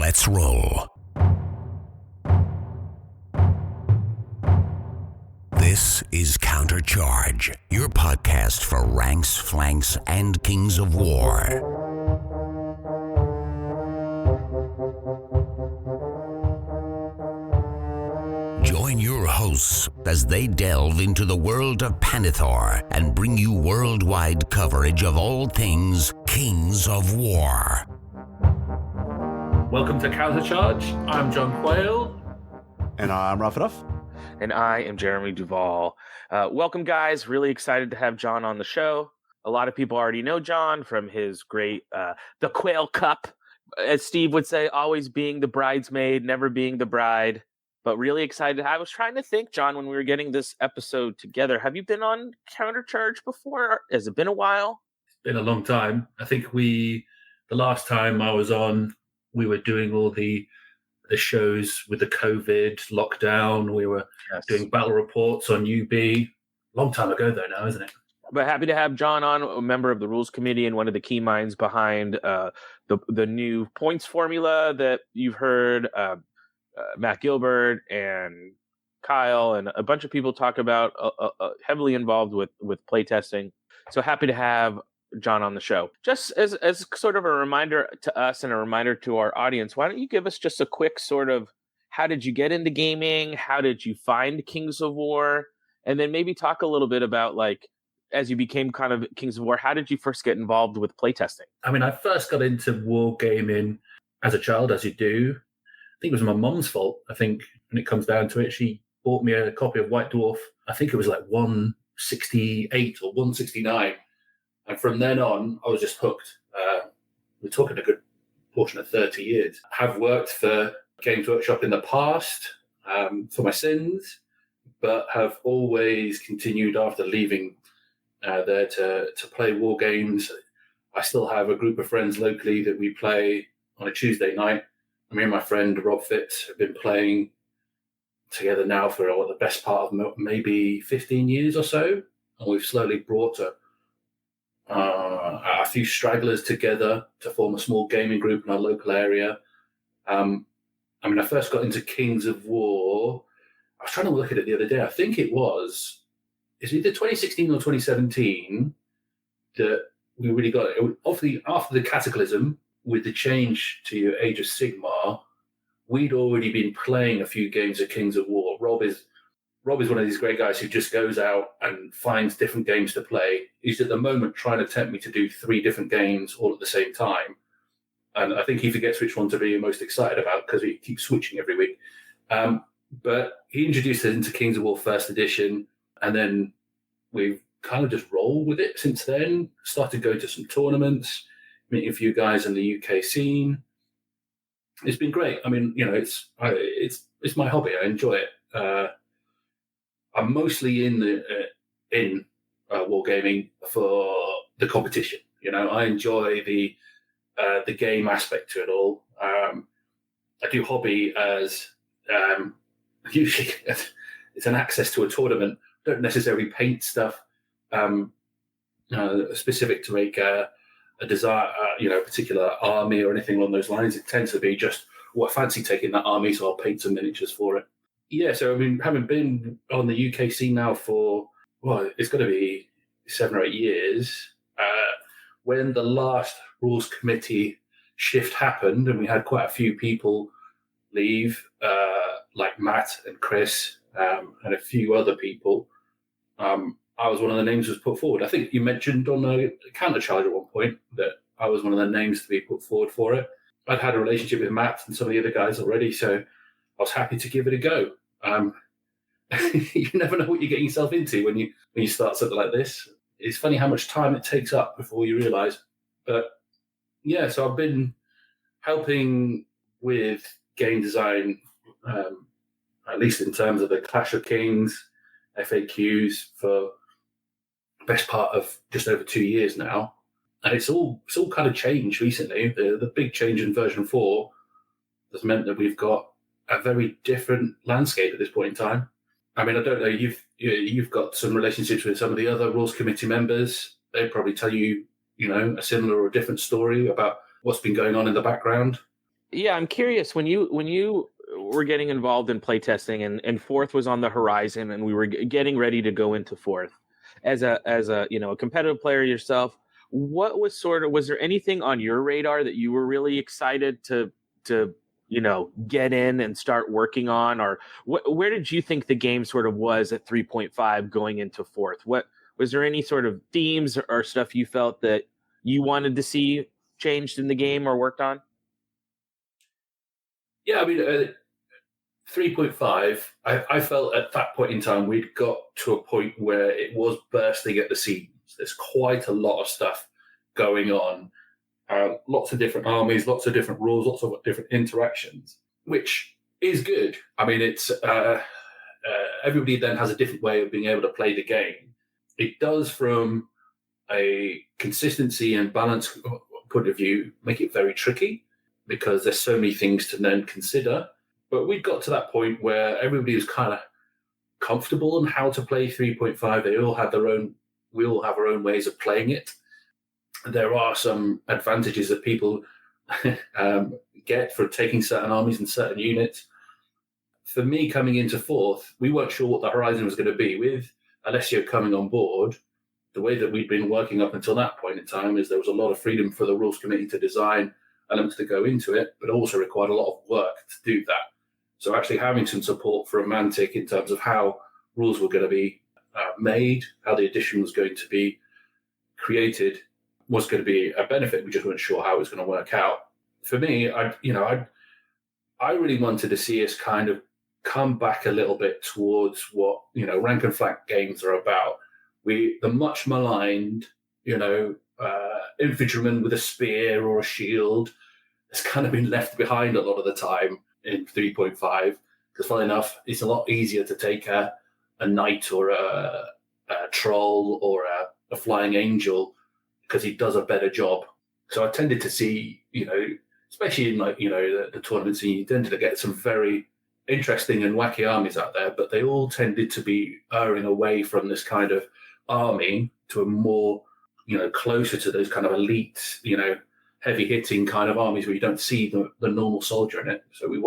Let's roll. This is Countercharge, your podcast for ranks, flanks, and kings of war. Join your hosts as they delve into the world of Panithor and bring you worldwide coverage of all things Kings of War. Welcome to Countercharge. I'm Jon Quayle. And I'm Raffaroff. And I am Jeremy Duvall. Welcome, guys. Really excited to have Jon on the show. A lot of people already know Jon from his great The Quayle Cup, as Steve would say, always being the bridesmaid, never being the bride. But really excited. I was trying to think, Jon, when we were getting this episode together, have you been on Countercharge before? Has it been a while? It's been a long time. I think the last time I was on, we were doing all the shows with the COVID lockdown. We were doing battle reports on UB. Long time ago, though, now, isn't it? But happy to have Jon on, a member of the Rules Committee and one of the key minds behind the new points formula that you've heard Matt Gilbert and Kyle and a bunch of people talk about, heavily involved with playtesting. So happy to have Jon on the show. Just as sort of a reminder to us and a reminder to our audience, why don't you give us just a quick sort of, how did you get into gaming? How did you find Kings of War? And then maybe talk a little bit about, like, as you became kind of Kings of War, how did you first get involved with playtesting? I mean, I first got into wargaming as a child, as you do. I think it was my mom's fault. I think when it comes down to it, she bought me a copy of White Dwarf. I think it was like 168 or 169. And from then on, I was just hooked. We're talking a good portion of 30 years. I have worked for Games Workshop in the past for my sins, but have always continued after leaving there to play war games. I still have a group of friends locally that we play on a Tuesday night. Me and my friend Rob Fitz have been playing together now for the best part of maybe 15 years or so. And we've slowly brought a few stragglers together to form a small gaming group in our local area. I first got into Kings of War. I was trying to look at it the other day. I think it's either 2016 or 2017 that we really got it. Obviously, after the Cataclysm, with the change to Age of Sigmar, we'd already been playing a few games of Kings of War. Rob is one of these great guys who just goes out and finds different games to play. He's at the moment trying to tempt me to do 3 different games all at the same time. And I think he forgets which one to be most excited about because he keeps switching every week. But he introduced us into Kings of War First Edition, and then we've kind of just rolled with it since then. Started going to some tournaments, meeting a few guys in the UK scene. It's been great. I mean, it's my hobby. I enjoy it. I'm mostly in wargaming for the competition. I enjoy the game aspect to it all. I do hobby as usually it's an access to a tournament. Don't necessarily paint stuff specific to make a desire, a particular army or anything along those lines. It tends to be just, I fancy taking that army, so I'll paint some miniatures for it. Yeah, so having been on the UK scene now for, it's got to be 7 or 8 years, when the last Rules Committee shift happened and we had quite a few people leave, like Matt and Chris and a few other people, I was one of the names that was put forward. I think you mentioned on a Countercharge at one point that I was one of the names to be put forward for it. I'd had a relationship with Matt and some of the other guys already, so I was happy to give it a go. You never know what you're getting yourself into when you start something like this. It's funny how much time it takes up before you realise. But yeah, so I've been helping with game design, at least in terms of the Clash of Kings FAQs for the best part of just over 2 years now. And it's all kind of changed recently. The big change in version 4 has meant that we've got a very different landscape at this point in time. I mean, I don't know, you've got some relationships with some of the other Rules Committee members. They'd probably tell you, a similar or different story about what's been going on in the background. Yeah, I'm curious when you were getting involved in playtesting and fourth was on the horizon and we were getting ready to go into fourth as a a competitive player yourself. What was there anything on your radar that you were really excited to get in and start working on, or where did you think the game sort of was at 3.5 going into fourth? What was there any sort of themes or stuff you felt that you wanted to see changed in the game or worked on? Yeah, I mean, 3.5, I felt at that point in time we'd got to a point where it was bursting at the seams. There's quite a lot of stuff going on, lots of different armies, lots of different rules, lots of different interactions, which is good. I mean, it's everybody then has a different way of being able to play the game. It does, from a consistency and balance point of view, make it very tricky because there's so many things to then consider. But we got to that point where everybody was kind of comfortable in how to play 3.5. They all have their own, we all have our own ways of playing it. There are some advantages that people get for taking certain armies and certain units. For me, coming into fourth, we weren't sure what the horizon was going to be. With Alessio coming on board, the way that we'd been working up until that point in time is there was a lot of freedom for the rules committee to design elements to go into it, but also required a lot of work to do that. So actually having some support from Mantic in terms of how rules were going to be made, how the edition was going to be created, was going to be a benefit. We just weren't sure how it was going to work out. For me, I really wanted to see us kind of come back a little bit towards what rank and flank games are about. The much maligned, infantryman with a spear or a shield has kind of been left behind a lot of the time in 3.5, because funnily enough, it's a lot easier to take a knight or a troll or a flying angel because he does a better job. So I tended to see, especially in the tournament scene, you tended to get some very interesting and wacky armies out there, but they all tended to be erring away from this kind of army to a more, closer to those kind of elite, heavy hitting kind of armies where you don't see the normal soldier in it. So I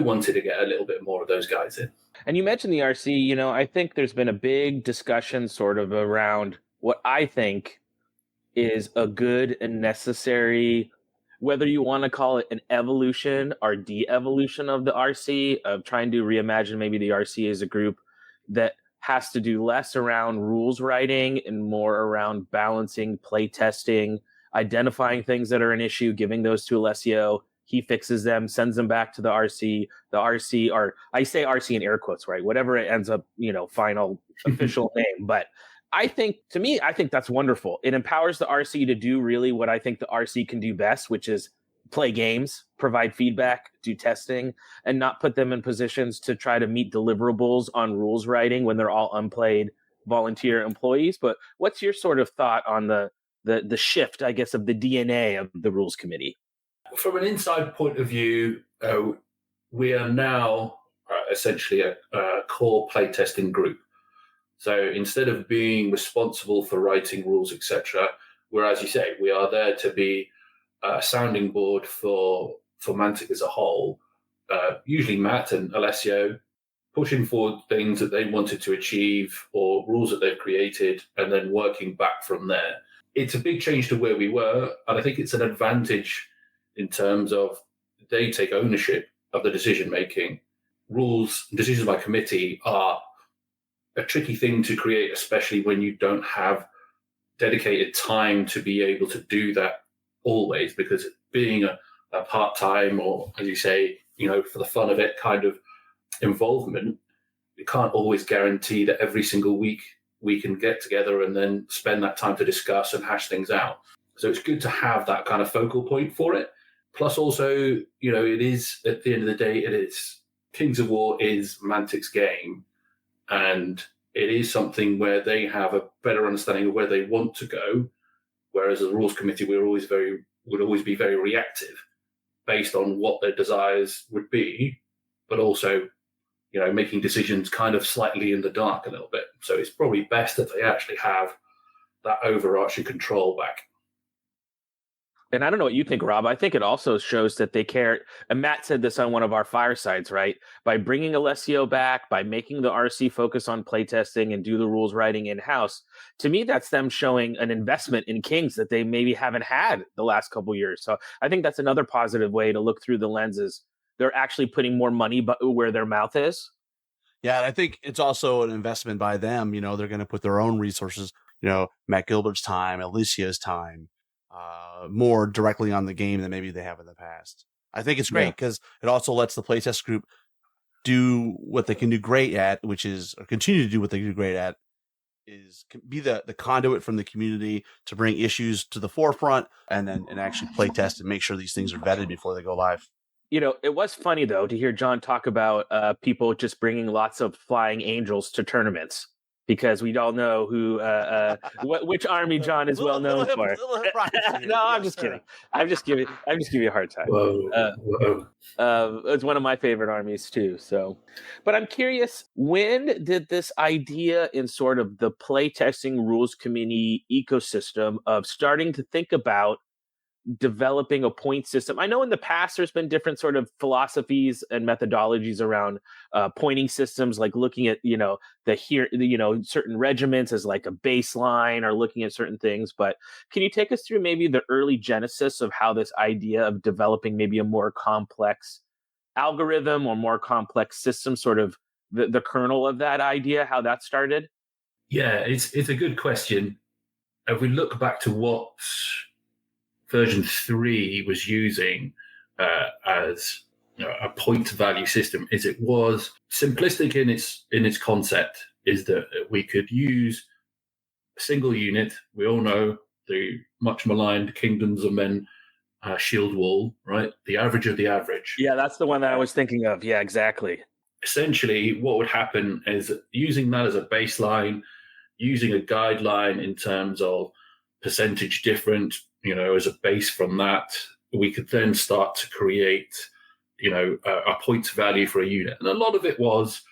wanted to get a little bit more of those guys in. And you mentioned the RC, I think there's been a big discussion sort of around what I think is a good and necessary, whether you want to call it an evolution or de-evolution of the RC, of trying to reimagine maybe the RC as a group that has to do less around rules writing and more around balancing, play testing, identifying things that are an issue, giving those to Alessio. He fixes them, sends them back to the RC. The RC, or I say RC in air quotes, right? Whatever it ends up, final official name. But I think that's wonderful. It empowers the RC to do really what I think the RC can do best, which is play games, provide feedback, do testing, and not put them in positions to try to meet deliverables on rules writing when they're all unplayed volunteer employees. But what's your sort of thought on the shift, I guess, of the DNA of the rules committee? From an inside point of view, we are now essentially a core playtesting group. So instead of being responsible for writing rules, etc., we're, as you say, we are there to be a sounding board for Mantic as a whole. Usually Matt and Alessio pushing forward things that they wanted to achieve or rules that they've created, and then working back from there. It's a big change to where we were, and I think it's an advantage in terms of they take ownership of the decision making. Rules, decisions by committee are a tricky thing to create, especially when you don't have dedicated time to be able to do that always, because being a part-time, or as you say, for the fun of it kind of involvement, you can't always guarantee that every single week we can get together and then spend that time to discuss and hash things out. So it's good to have that kind of focal point for it. Plus also, it is, at the end of the day, it is Kings of War is Mantic's game, and it is something where they have a better understanding of where they want to go, whereas as a rules committee, would always be very reactive based on what their desires would be, but also, making decisions kind of slightly in the dark a little bit. So it's probably best that they actually have that overarching control back. And I don't know what you think, Rob. I think it also shows that they care. And Matt said this on one of our firesides, right? By bringing Alessio back, by making the RC focus on playtesting and do the rules writing in-house, to me, that's them showing an investment in Kings that they maybe haven't had the last couple of years. So I think that's another positive way to look through the lenses. They're actually putting more money where their mouth is. Yeah, and I think it's also an investment by them. They're going to put their own resources, Matt Gilbert's time, Alicia's time, more directly on the game than maybe they have in the past. I think it's great because it also lets the playtest group do what they can do great at, which is, or continue to do what they do great at, is be the conduit from the community to bring issues to the forefront and actually play test and make sure these things are vetted before they go live. It was funny, though, to hear John talk about people just bringing lots of flying angels to tournaments, because we all know which army John is well known for. No, I'm just kidding. I'm just giving you a hard time. Whoa. It's one of my favorite armies too. So, but I'm curious, when did this idea in sort of the playtesting rules community ecosystem of starting to think about developing a point system? I know in the past there's been different sort of philosophies and methodologies around pointing systems, like looking at certain regiments as like a baseline, or looking at certain things. But can you take us through maybe the early genesis of how this idea of developing maybe a more complex algorithm or more complex system, sort of the kernel of that idea, how that started? Yeah, it's a good question. If we look back to what version 3 was using as a point value system, is it was simplistic in its concept, is that we could use a single unit. We all know the much maligned Kingdoms of Men shield wall, right? The average of the average. Yeah, that's the one that I was thinking of. Yeah, exactly. Essentially, what would happen is using that as a baseline, using a guideline in terms of percentage different, as a base from that, we could then start to create, a points value for a unit. And a lot of it was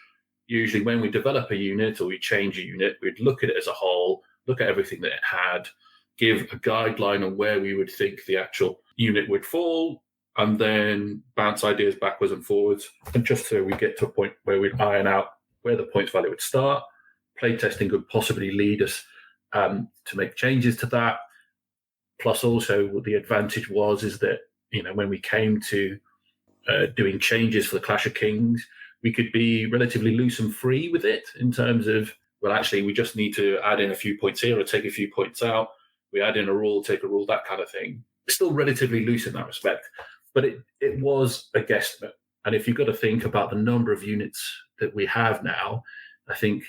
usually when we develop a unit or we change a unit, we'd look at it as a whole, look at everything that it had, give a guideline on where we would think the actual unit would fall, and then bounce ideas backwards and forwards. And just so we get to a point where we'd iron out where the points value would start. Playtesting could possibly lead us to make changes to that. Plus, also, what the advantage is that, when we came to doing changes for the Clash of Kings, we could be relatively loose and free with it in terms of, well, actually, we just need to add in a few points here or take a few points out. We add in a rule, take a rule, that kind of thing. Still relatively loose in that respect. But it was a guesstimate. And if you've got to think about the number of units that we have now, I think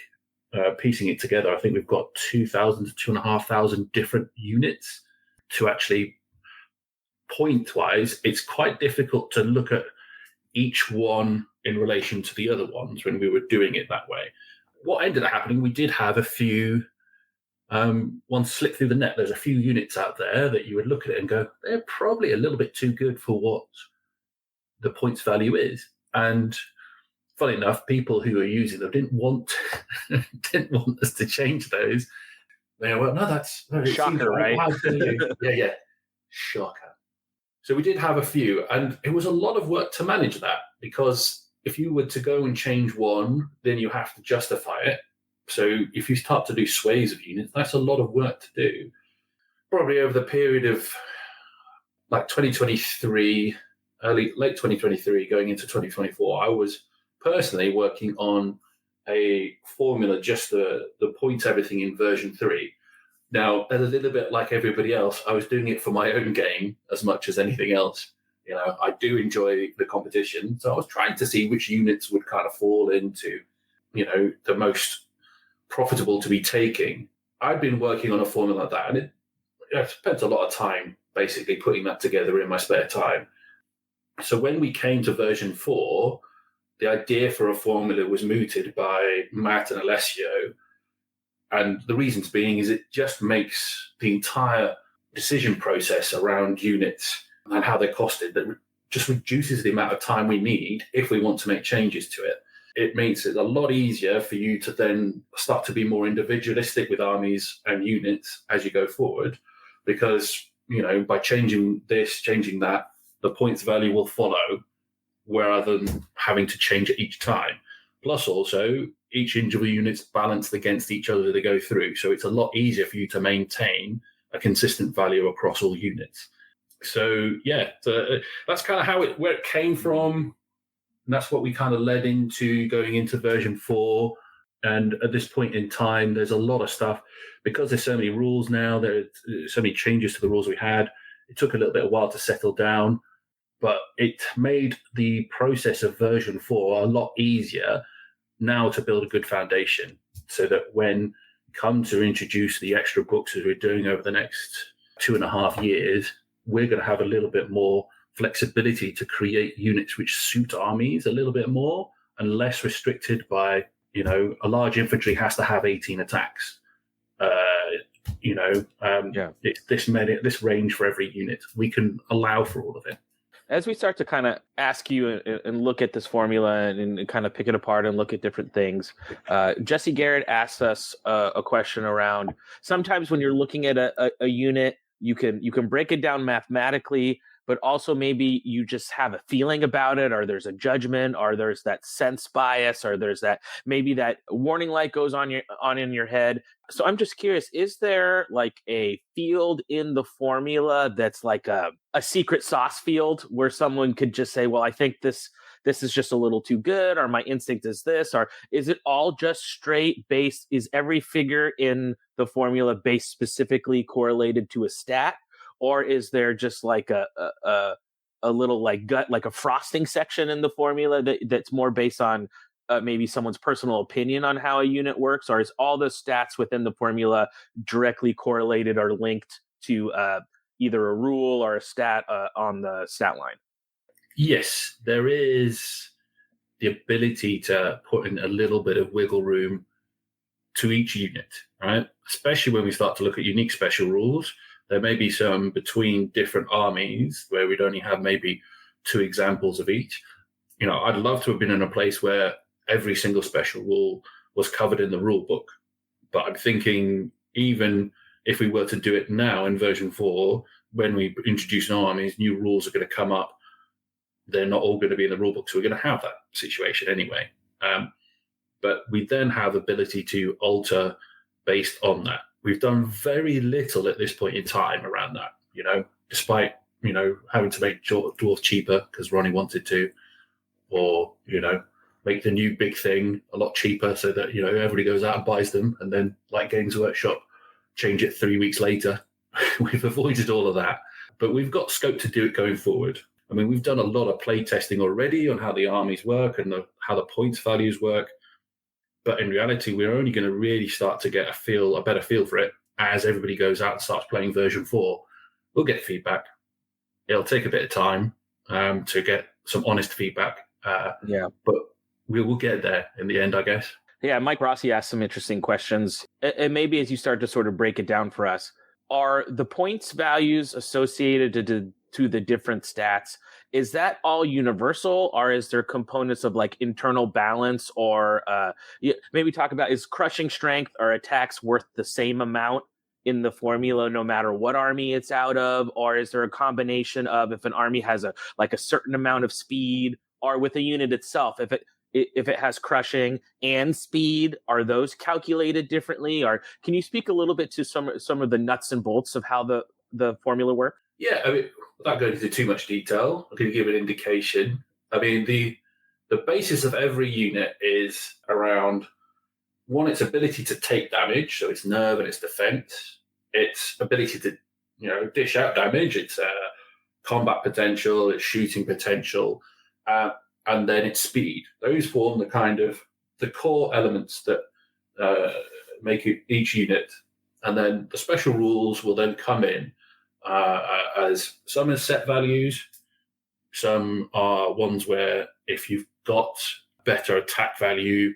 piecing it together, I think we've got 2,000 to 2,500 different units to actually point-wise. It's quite difficult to look at each one in relation to the other ones when we were doing it that way. What ended up happening, we did have a few ones slip through the net. There's a few units out there that you would look at it and go, they're probably a little bit too good for what the points value is. And funny enough, people who are using them didn't want us to change those. They were, no, that's shocker, right? Yeah, shocker. So we did have a few, and it was a lot of work to manage that, because if you were to go and change one, then you have to justify it. So if you start to do sways of units, that's a lot of work to do. Probably over the period of like 2023, late 2023, going into 2024, I was personally working on a formula, just the point everything in version 3. Now, a little bit like everybody else, I was doing it for my own game as much as anything else. I do enjoy the competition. So I was trying to see which units would kind of fall into, the most profitable to be taking. I'd been working on a formula like that, and I spent a lot of time basically putting that together in my spare time. So when we came to version 4, the idea for a formula was mooted by Matt and Alessio. And the reasons being is it just makes the entire decision process around units and how they're costed, that just reduces the amount of time we need if we want to make changes to it. It makes it a lot easier for you to then start to be more individualistic with armies and units as you go forward, because by changing this, changing that, the points value will follow, rather than having to change it each time. Plus, also, each individual unit's balanced against each other as they go through, so it's a lot easier for you to maintain a consistent value across all units. So that's kind of where it came from. And that's what we kind of led into going into version 4. And at this point in time, there's a lot of stuff. Because there's so many rules now, there's so many changes to the rules we had. It took a little bit of a while to settle down, but it made the process of version 4 a lot easier now to build a good foundation, so that when we come to introduce the extra books as we're doing over the next 2.5 years, we're going to have a little bit more flexibility to create units which suit armies a little bit more, and less restricted by, a large infantry has to have 18 attacks. This range for every unit. We can allow for all of it. As we start to kind of ask you and look at this formula and kind of pick it apart and look at different things, Jesse Garrett asked us a question around, sometimes when you're looking at a unit, you can break it down mathematically, but also maybe you just have a feeling about it, or there's a judgment, or there's that sense bias, or there's that maybe that warning light goes on in your head. So I'm just curious, is there like a field in the formula that's like a secret sauce field where someone could just say, well, I think this is just a little too good, or my instinct is this, or is it all just straight based? Is every figure in the formula based specifically correlated to a stat? Or is there just like a little like gut, like a frosting section in the formula that's more based on maybe someone's personal opinion on how a unit works? Or is all the stats within the formula directly correlated or linked to either a rule or a stat on the stat line? Yes, there is the ability to put in a little bit of wiggle room to each unit, right? Especially when we start to look at unique special rules. There may be some between different armies where we'd only have maybe 2 examples of each. I'd love to have been in a place where every single special rule was covered in the rule book. But I'm thinking, even if we were to do it now in version 4, when we introduce an armies, new rules are going to come up. They're not all going to be in the rule book, so we're going to have that situation anyway. But we then have ability to alter based on that. We've done very little at this point in time around that, despite, having to make dwarf cheaper because Ronnie wanted to, or, make the new big thing a lot cheaper so that, everybody goes out and buys them, and then, like Games Workshop, change it 3 weeks later. We've avoided all of that, but we've got scope to do it going forward. I mean, we've done a lot of play testing already on how the armies work and how the points values work. But in reality, we're only going to really start to get a better feel for it as everybody goes out and starts playing version 4. We'll get feedback. It'll take a bit of time to get some honest feedback. But we will get there in the end, I guess. Yeah, Mike Rossi asked some interesting questions. And maybe as you start to sort of break it down for us, are the points values associated to the different stats, is that all universal, or is there components of like internal balance, or maybe talk about, is crushing strength or attacks worth the same amount in the formula no matter what army it's out of? Or is there a combination of, if an army has a certain amount of speed, or with a unit itself, if it has crushing and speed, are those calculated differently? Or can you speak a little bit to some of the nuts and bolts of how the formula works? Yeah, I mean, without going into too much detail, I'm going to give an indication. I mean, the basis of every unit is around, one, its ability to take damage, so its nerve and its defense, its ability to, dish out damage, its combat potential, its shooting potential, and then its speed. Those form the core elements that make each unit. And then the special rules will then come in as some as set values. Some are ones where if you've got better attack value,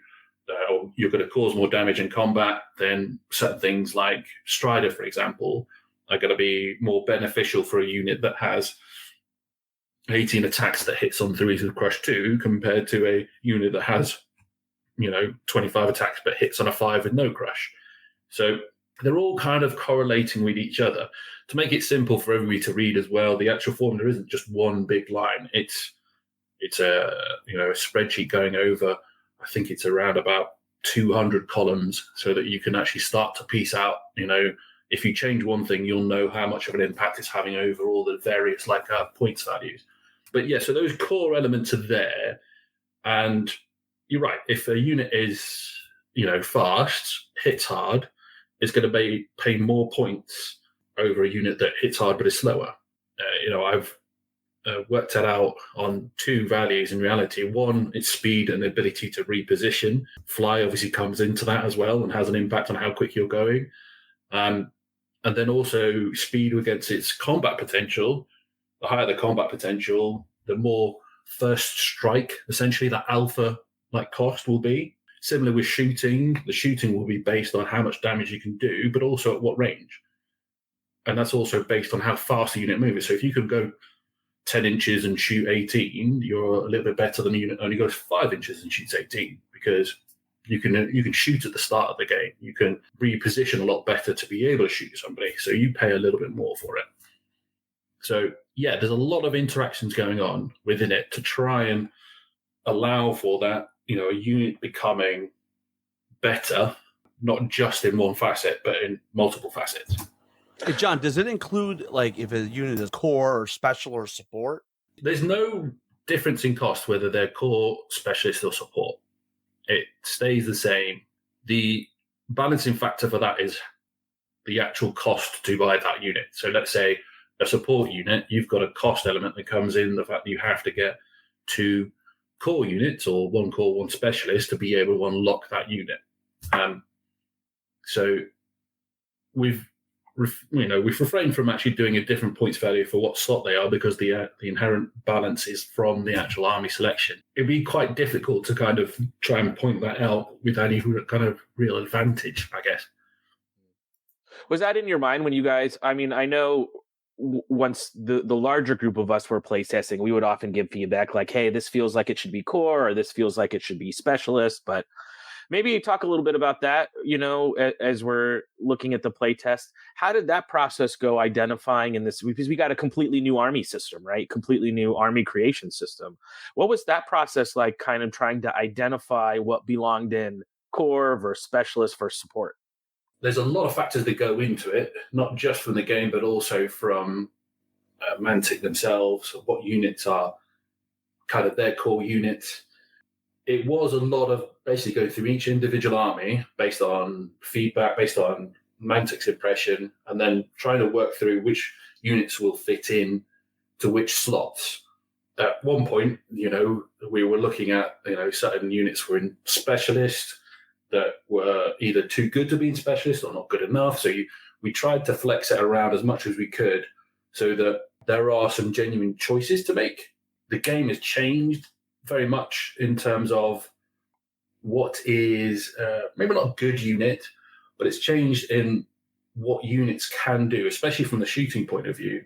or you're going to cause more damage in combat, then certain things like Strider, for example, are going to be more beneficial for a unit that has 18 attacks that hits on 3s with Crush 2 compared to a unit that has, 25 attacks but hits on a 5 with no Crush. So they're all kind of correlating with each other. To make it simple for everybody to read as well, the actual formula isn't just one big line. It's a a spreadsheet going over, I think it's around about 200 columns, so that you can actually start to piece out, if you change one thing, you'll know how much of an impact it's having over all the various points values. But yeah, so those core elements are there. And you're right, if a unit is, fast, hits hard, it's going to pay more points over a unit that hits hard but is slower. I've worked that out on two values in reality. One, it's speed and the ability to reposition. Fly obviously comes into that as well and has an impact on how quick you're going. And then also speed against its combat potential. The higher the combat potential, the more first strike, essentially, that alpha cost will be. Similar with shooting, the shooting will be based on how much damage you can do, but also at what range. And that's also based on how fast the unit moves. So if you can go 10 inches and shoot 18, you're a little bit better than a unit that only goes 5 inches and shoots 18, because you can shoot at the start of the game. You can reposition a lot better to be able to shoot somebody. So you pay a little bit more for it. So yeah, there's a lot of interactions going on within it to try and allow for that, a unit becoming better, not just in one facet, but in multiple facets. Hey, John, does it include if a unit is core or special or support? There's no difference in cost whether they're core, specialist, or support. It stays the same. The balancing factor for that is the actual cost to buy that unit. So let's say a support unit, you've got a cost element that comes in, the fact that you have to get 2 core units or 1 core, 1 specialist to be able to unlock that unit. So we've refrained from actually doing a different points value for what slot they are, because the inherent balance is from the actual army selection. It'd be quite difficult to kind of try and point that out with any kind of real advantage, I guess. Was that in your mind when you guys, I know once the larger group of us were playtesting, we would often give feedback like, hey, this feels like it should be core, or this feels like it should be specialist. But maybe talk a little bit about that, as we're looking at the playtest. How did that process go identifying in this? Because we got a completely new army system, right? Completely new army creation system. What was that process like, kind of trying to identify what belonged in core versus specialist versus support? There's a lot of factors that go into it, not just from the game, but also from Mantic themselves, what units are kind of their core units. It was a lot of basically going through each individual army based on feedback, based on Mantic's impression, and then trying to work through which units will fit in to which slots. At one point, we were looking at, certain units were in specialist that were either too good to be in specialist or not good enough. So we tried to flex it around as much as we could so that there are some genuine choices to make. The game has changed very much in terms of what is maybe not a good unit, but it's changed in what units can do, especially from the shooting point of view.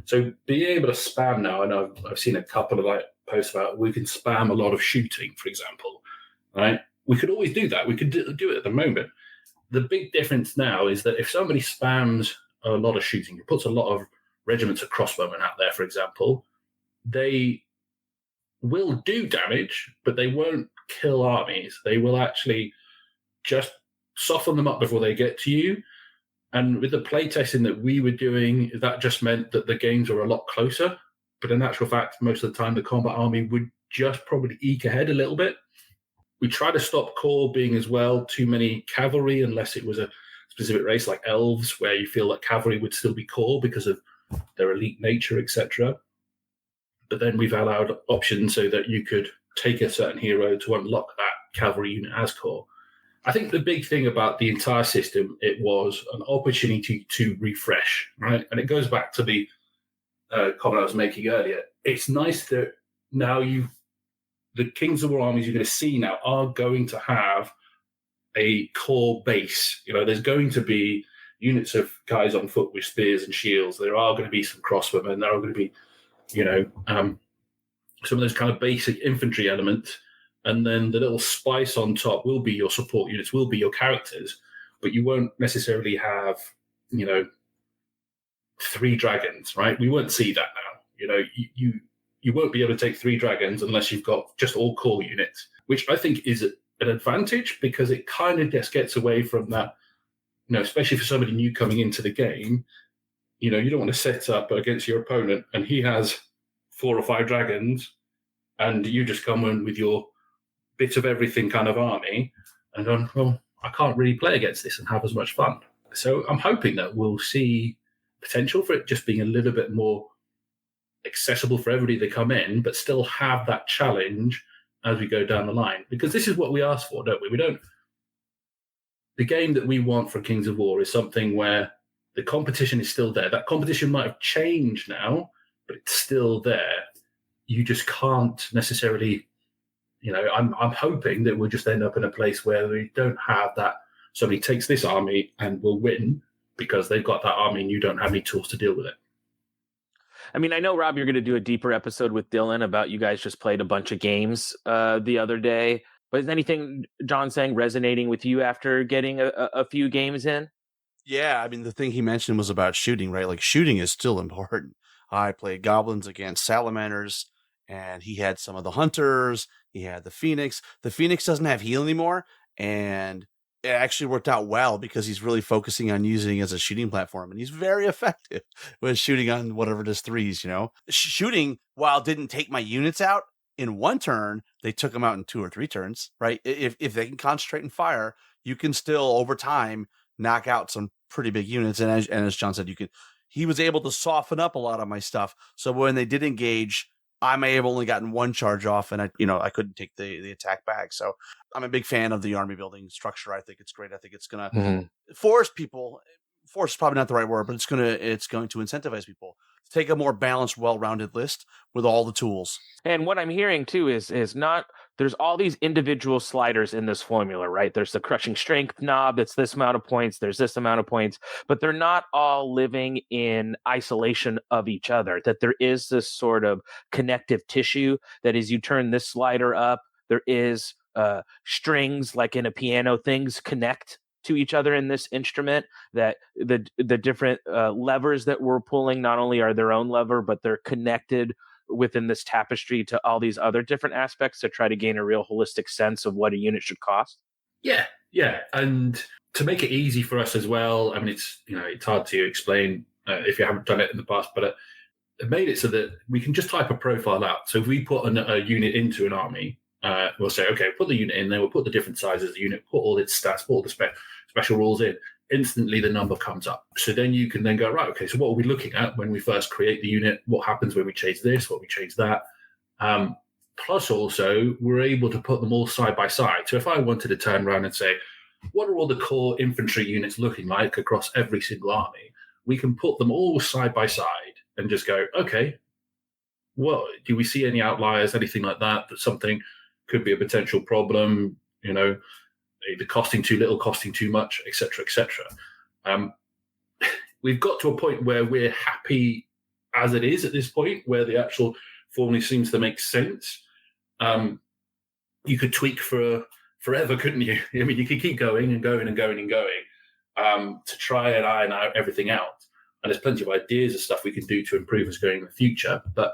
So being able to spam now, and I've seen a couple of posts about we can spam a lot of shooting, for example, right? We could always do that. We could do it at the moment. The big difference now is that if somebody spams a lot of shooting, puts a lot of regiments of crossbowmen out there, for example, they will do damage, but they won't kill armies. They will actually just soften them up before they get to you. And with the playtesting that we were doing, that just meant that the games were a lot closer. But in actual fact, most of the time, the combat army would just probably eke ahead a little bit. We try to stop core being as well too many cavalry, unless it was a specific race like elves, where you feel that cavalry would still be core because of their elite nature, etc. But then we've allowed options so that you could take a certain hero to unlock that cavalry unit as core. I think the big thing about the entire system, it was an opportunity to refresh, right? And it goes back to the comment I was making earlier. It's nice that now the Kings of War armies you're going to see now are going to have a core base. There's going to be units of guys on foot with spears and shields. There are going to be some crossbowmen. There are going to be, some of those kind of basic infantry elements. And then the little spice on top will be your support units, will be your characters, but you won't necessarily have, 3 dragons, right? We won't see that now. You won't be able to take 3 dragons unless you've got just all core units, which I think is an advantage because it kind of just gets away from that, especially for somebody new coming into the game. You don't want to set up against your opponent and he has 4 or 5 dragons and you just come in with your bit of everything kind of army and going, well, I can't really play against this and have as much fun. So I'm hoping that we'll see potential for it just being a little bit more accessible for everybody that come in, but still have that challenge as we go down the line. Because this is what we ask for, don't we? The game that we want for Kings of War is something where the competition is still there. That competition might have changed now, but it's still there. You just can't necessarily, I'm hoping that we'll just end up in a place where we don't have that somebody takes this army and will win because they've got that army and you don't have any tools to deal with it. I mean, I know, Rob, you're going to do a deeper episode with Dylan about you guys just played a bunch of games the other day. But is anything Jon saying resonating with you after getting a few games in? Yeah, I mean, the thing he mentioned was about shooting, right? Like, shooting is still important. I played goblins against salamanders, and he had some of the hunters. He had the Phoenix. The Phoenix doesn't have heal anymore, and it actually worked out well because he's really focusing on using it as a shooting platform, and he's very effective with shooting on whatever it is, 3s, Shooting, while didn't take my units out in 1 turn, they took them out in 2 or 3 turns, right? If they can concentrate and fire, you can still, over time, knock out some pretty big units. And as Jon said, he was able to soften up a lot of my stuff. So when they did engage, I may have only gotten 1 charge off, and I couldn't take the attack back. So I'm a big fan of the army building structure. I think it's great. I think it's going to force people. Force is probably not the right word, but it's going to incentivize people to take a more balanced, well-rounded list with all the tools. And what I'm hearing too is not there's all these individual sliders in this formula, right? There's the crushing strength knob that's this amount of points. There's this amount of points, but they're not all living in isolation of each other. That there is this sort of connective tissue that as you turn this slider up, there is strings like in a piano, things connect to each other in this instrument, that the different levers that we're pulling not only are their own lever, but they're connected within this tapestry to all these other different aspects to try to gain a real holistic sense of what a unit should cost. Yeah. And to make it easy for us as well, I mean, it's hard to explain if you haven't done it in the past, but it made it so that we can just type a profile out. So if we put a unit into an army, we'll say, okay, put the unit in there, we'll put the different sizes of the unit, put all its stats, put all the special rules in. Instantly, the number comes up. So then you can then go, right, okay, so what are we looking at when we first create the unit? What happens when we change this, what we change that? Plus, also, we're able to put them all side by side. So if I wanted to turn around and say, what are all the core infantry units looking like across every single army? We can put them all side by side and just go, okay, well, do we see any outliers, anything like that something could be a potential problem, either costing too little, costing too much, etc., etc. We've got to a point where we're happy as it is at this point, where the actual formula seems to make sense. You could tweak for forever, couldn't you? I mean, you could keep going and going and going and going to try and iron out everything out. And there's plenty of ideas of stuff we can do to improve us going in the future. But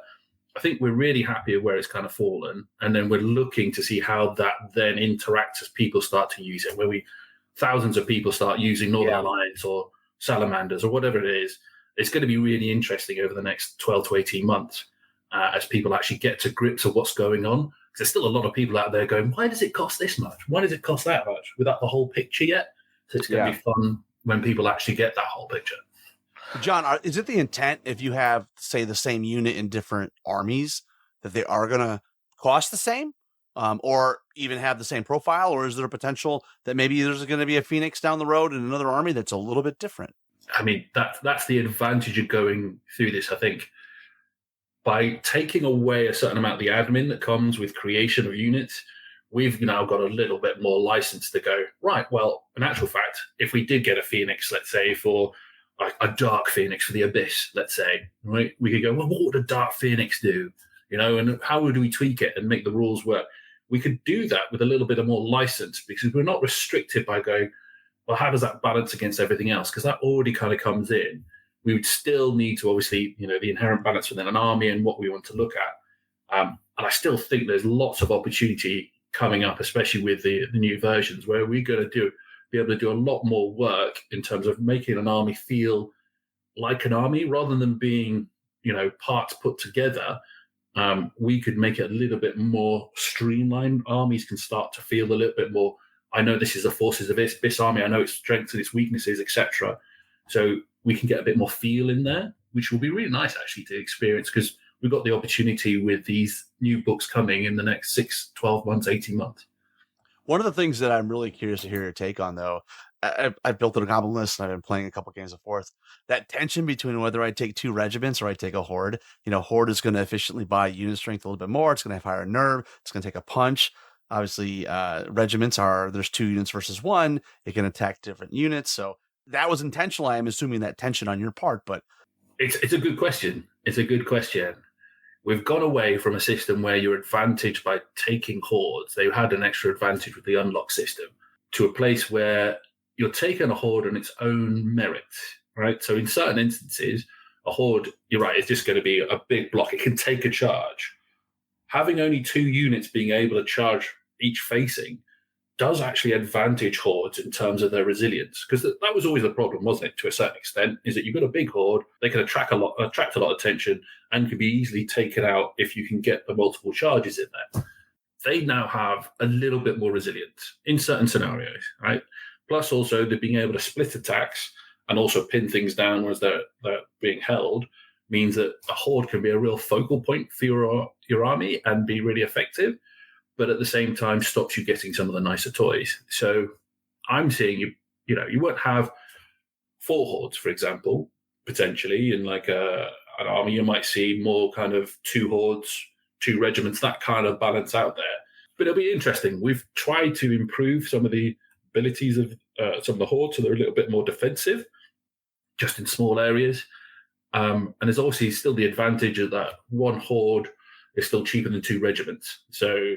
I think we're really happy with where it's kind of fallen. And then we're looking to see how that then interacts as people start to use it, where thousands of people start using Northern Alliance or Salamanders or whatever it is. It's going to be really interesting over the next 12 to 18 months as people actually get to grips of what's going on. There's still a lot of people out there going, why does it cost this much? Why does it cost that much? Without the whole picture yet. So it's going to be fun when people actually get that whole picture. Jon, is it the intent if you have, say, the same unit in different armies that they are going to cost the same or even have the same profile? Or is there a potential that maybe there's going to be a Phoenix down the road in another army that's a little bit different? I mean, that's the advantage of going through this, I think. By taking away a certain amount of the admin that comes with creation of units, we've now got a little bit more license to go, right, well, in actual fact, if we did get a Phoenix, let's say, for a Dark Phoenix for the Abyss, let's say, right? We could go, well, what would a Dark Phoenix do? And how would we tweak it and make the rules work? We could do that with a little bit of more license because we're not restricted by going, well, how does that balance against everything else? Because that already kind of comes in. We would still need to, obviously, the inherent balance within an army and what we want to look at. And I still think there's lots of opportunity coming up, especially with the new versions, where we're going to be able to do a lot more work in terms of making an army feel like an army rather than being, parts put together. We could make it a little bit more streamlined. Armies can start to feel a little bit more, I know this is the forces of this army, I know its strengths and its weaknesses, etc. So we can get a bit more feel in there, which will be really nice actually to experience, because we've got the opportunity with these new books coming in the next 6, 12 months, 18 months. One of the things that I'm really curious to hear your take on, though, I've built a goblin list and I've been playing a couple games of Fourth. That tension between whether I take 2 regiments or I take a horde. Horde is going to efficiently buy unit strength a little bit more. It's going to have higher nerve. It's going to take a punch. Obviously, regiments there's 2 units versus 1. It can attack different units. So that was intentional. I am assuming that tension on your part, but it's a good question. It's a good question. We've gone away from a system where you're advantaged by taking hordes. They had an extra advantage with the unlock system, to a place where you're taking a horde on its own merit, right? So in certain instances, a horde, you're right, it's just going to be a big block. It can take a charge. Having only 2 units being able to charge each facing does actually advantage hordes in terms of their resilience, because that was always the problem, wasn't it, to a certain extent, is that you've got a big horde, they can attract a lot of attention and can be easily taken out if you can get the multiple charges in there. They now have a little bit more resilience in certain scenarios, right? Plus also they're being able to split attacks and also pin things down as they're being held, means that a horde can be a real focal point for your army and be really effective, but at the same time stops you getting some of the nicer toys. So I'm seeing you won't have 4 hordes, for example, potentially in like an army. You might see more kind of 2 hordes, 2 regiments, that kind of balance out there. But it'll be interesting. We've tried to improve some of the abilities of some of the hordes so they're a little bit more defensive, just in small areas. And there's obviously still the advantage of that 1 horde is still cheaper than 2 regiments. So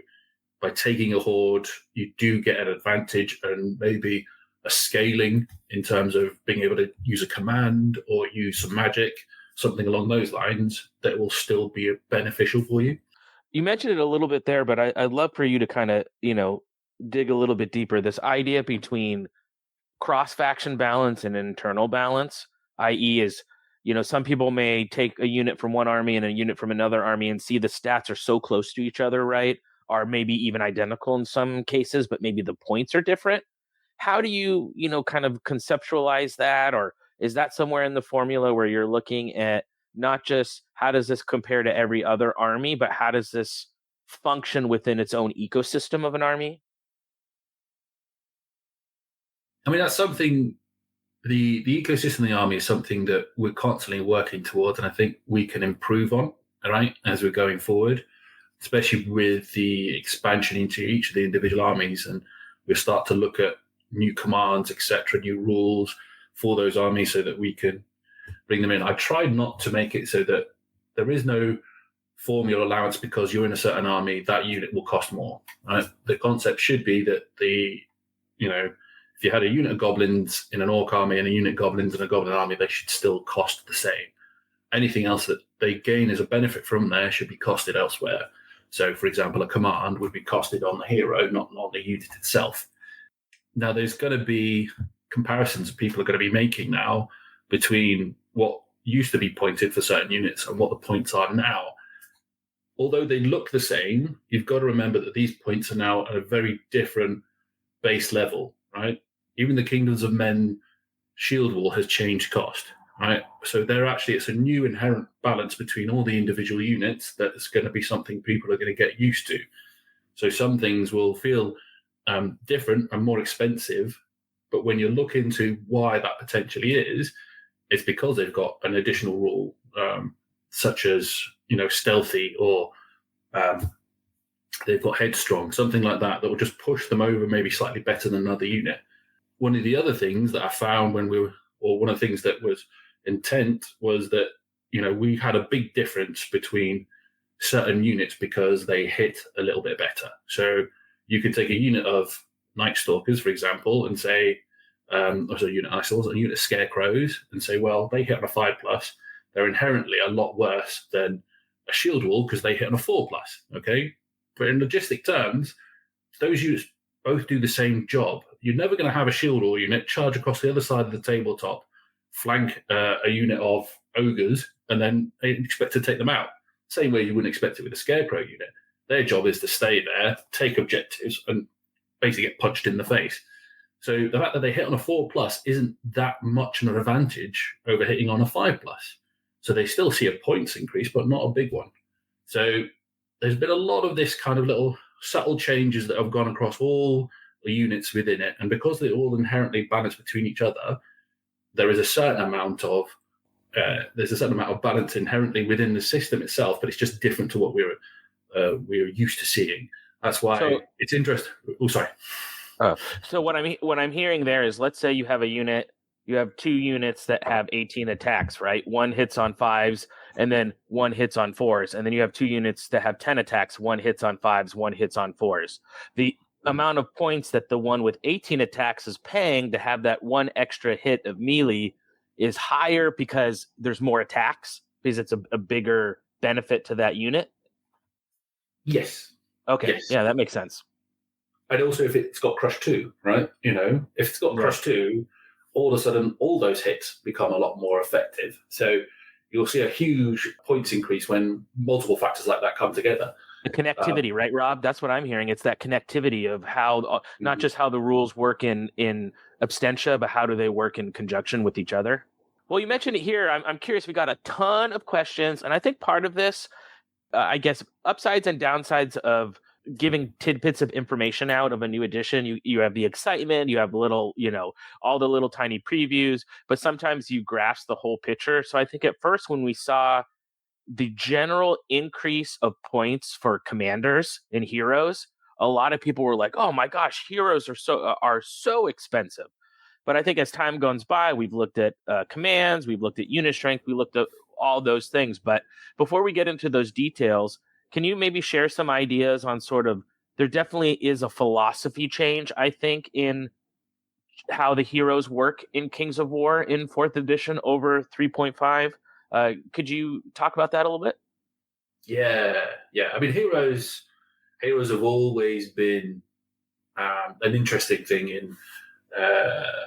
by taking a horde, you do get an advantage and maybe a scaling in terms of being able to use a command or use some magic, something along those lines that will still be beneficial for you. You mentioned it a little bit there, but I'd love for you to kind of, dig a little bit deeper. This idea between cross-faction balance and internal balance, i.e. is, some people may take a unit from one army and a unit from another army and see the stats are so close to each other, right? Are maybe even identical in some cases, but maybe the points are different. How do you, kind of conceptualize that? Or is that somewhere in the formula where you're looking at not just how does this compare to every other army, but how does this function within its own ecosystem of an army? I mean, that's something, the ecosystem of the army is something that we're constantly working towards, and I think we can improve on, right, as we're going forward, especially with the expansion into each of the individual armies. And we'll start to look at new commands, etc., new rules for those armies so that we can bring them in. I tried not to make it so that there is no formula allowance because you're in a certain army, that unit will cost more. Right? The concept should be that if you had a unit of goblins in an orc army and a unit of goblins in a goblin army, they should still cost the same. Anything else that they gain as a benefit from there should be costed elsewhere. So, for example, a command would be costed on the hero, not on the unit itself. Now, there's going to be comparisons people are going to be making now between what used to be pointed for certain units and what the points are now. Although they look the same, you've got to remember that these points are now at a very different base level, right? Even the Kingdoms of Men shield wall has changed cost, right? So it's a new inherent balance between all the individual units that's going to be something people are going to get used to. So some things will feel different and more expensive, but when you look into why that potentially is, it's because they've got an additional rule, such as stealthy, or they've got headstrong, something like that will just push them over maybe slightly better than another unit. One of the other things that I found one of the things that was intent was that we had a big difference between certain units because they hit a little bit better. So you could take a unit of Night Stalkers, for example, and say, also unit ISILs and unit scarecrows, and say, well, they hit on a 5+. They're inherently a lot worse than a shield wall because they hit on a 4+. Okay, but in logistic terms, those units both do the same job. You're never going to have a shield wall unit charge across the other side of the tabletop, flank a unit of ogres, and then expect to take them out. Same way you wouldn't expect it with a scarecrow unit. Their job is to stay there, take objectives, and basically get punched in the face. So the fact that they hit on a 4+ isn't that much of an advantage over hitting on a 5+. So they still see a points increase, but not a big one. So there's been a lot of this kind of little subtle changes that have gone across all the units within it. And because they're all inherently balanced between each other, there is a certain amount of balance inherently within the system itself, but it's just different to what we're used to seeing. That's why it's interesting. Oh, sorry. So what I'm hearing there is, let's say you have a unit, you have 2 units that have 18 attacks, right? One hits on 5s, and then one hits on 4s, and then you have 2 units that have 10 attacks. One hits on 5s, one hits on 4s. The amount of points that the one with 18 attacks is paying to have that one extra hit of melee is higher because there's more attacks, because it's a bigger benefit to that unit. Yes. Okay. Yes. Yeah, that makes sense. And also if it's got Crush 2, right? If it's got Crush 2, all of a sudden all those hits become a lot more effective. So you'll see a huge points increase when multiple factors like that come together. The connectivity, right, Rob? That's what I'm hearing. It's that connectivity of how, not just how the rules work in abstentia, but how do they work in conjunction with each other? Well, you mentioned it here. I'm curious. We got a ton of questions, and I think part of this, I guess, upsides and downsides of giving tidbits of information out of a new edition. You have the excitement, you have little, all the little tiny previews, but sometimes you grasp the whole picture. So I think at first when we saw the general increase of points for commanders and heroes, a lot of people were like, "Oh my gosh, heroes are so expensive." But I think as time goes by, we've looked at commands, we've looked at unit strength, we looked at all those things. But before we get into those details, can you maybe share some ideas on sort of, there definitely is a philosophy change, I think, in how the heroes work in Kings of War in 4th edition over 3.5. Could you talk about that a little bit? Yeah. I mean, heroes have always been an interesting thing in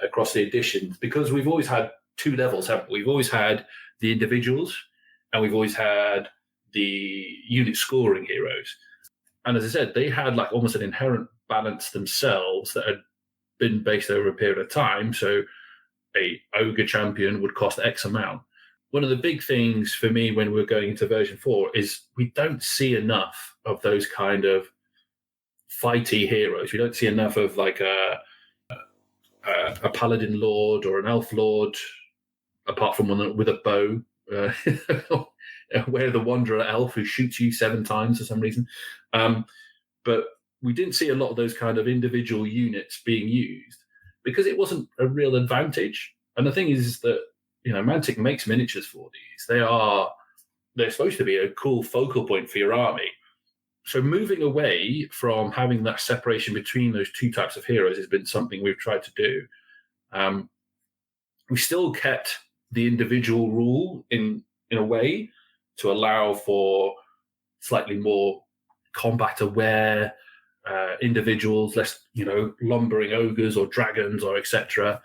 across the editions, because we've always had 2 levels, haven't we? We've always had the individuals, and we've always had the unit scoring heroes. And as I said, they had like almost an inherent balance themselves that had been based over a period of time. So a ogre champion would cost X amount. One of the big things for me when we're going into version 4 is we don't see enough of those kind of fighty heroes. We don't see enough of like a paladin lord or an elf lord, apart from one with a bow. Where the wanderer elf who shoots you 7 times for some reason. But we didn't see a lot of those kind of individual units being used because it wasn't a real advantage. And the thing is that, Mantic makes miniatures for these. They're supposed to be a cool focal point for your army. So moving away from having that separation between those 2 types of heroes has been something we've tried to do. We still kept the individual rule in a way to allow for slightly more combat-aware individuals, less, lumbering ogres or dragons or etc.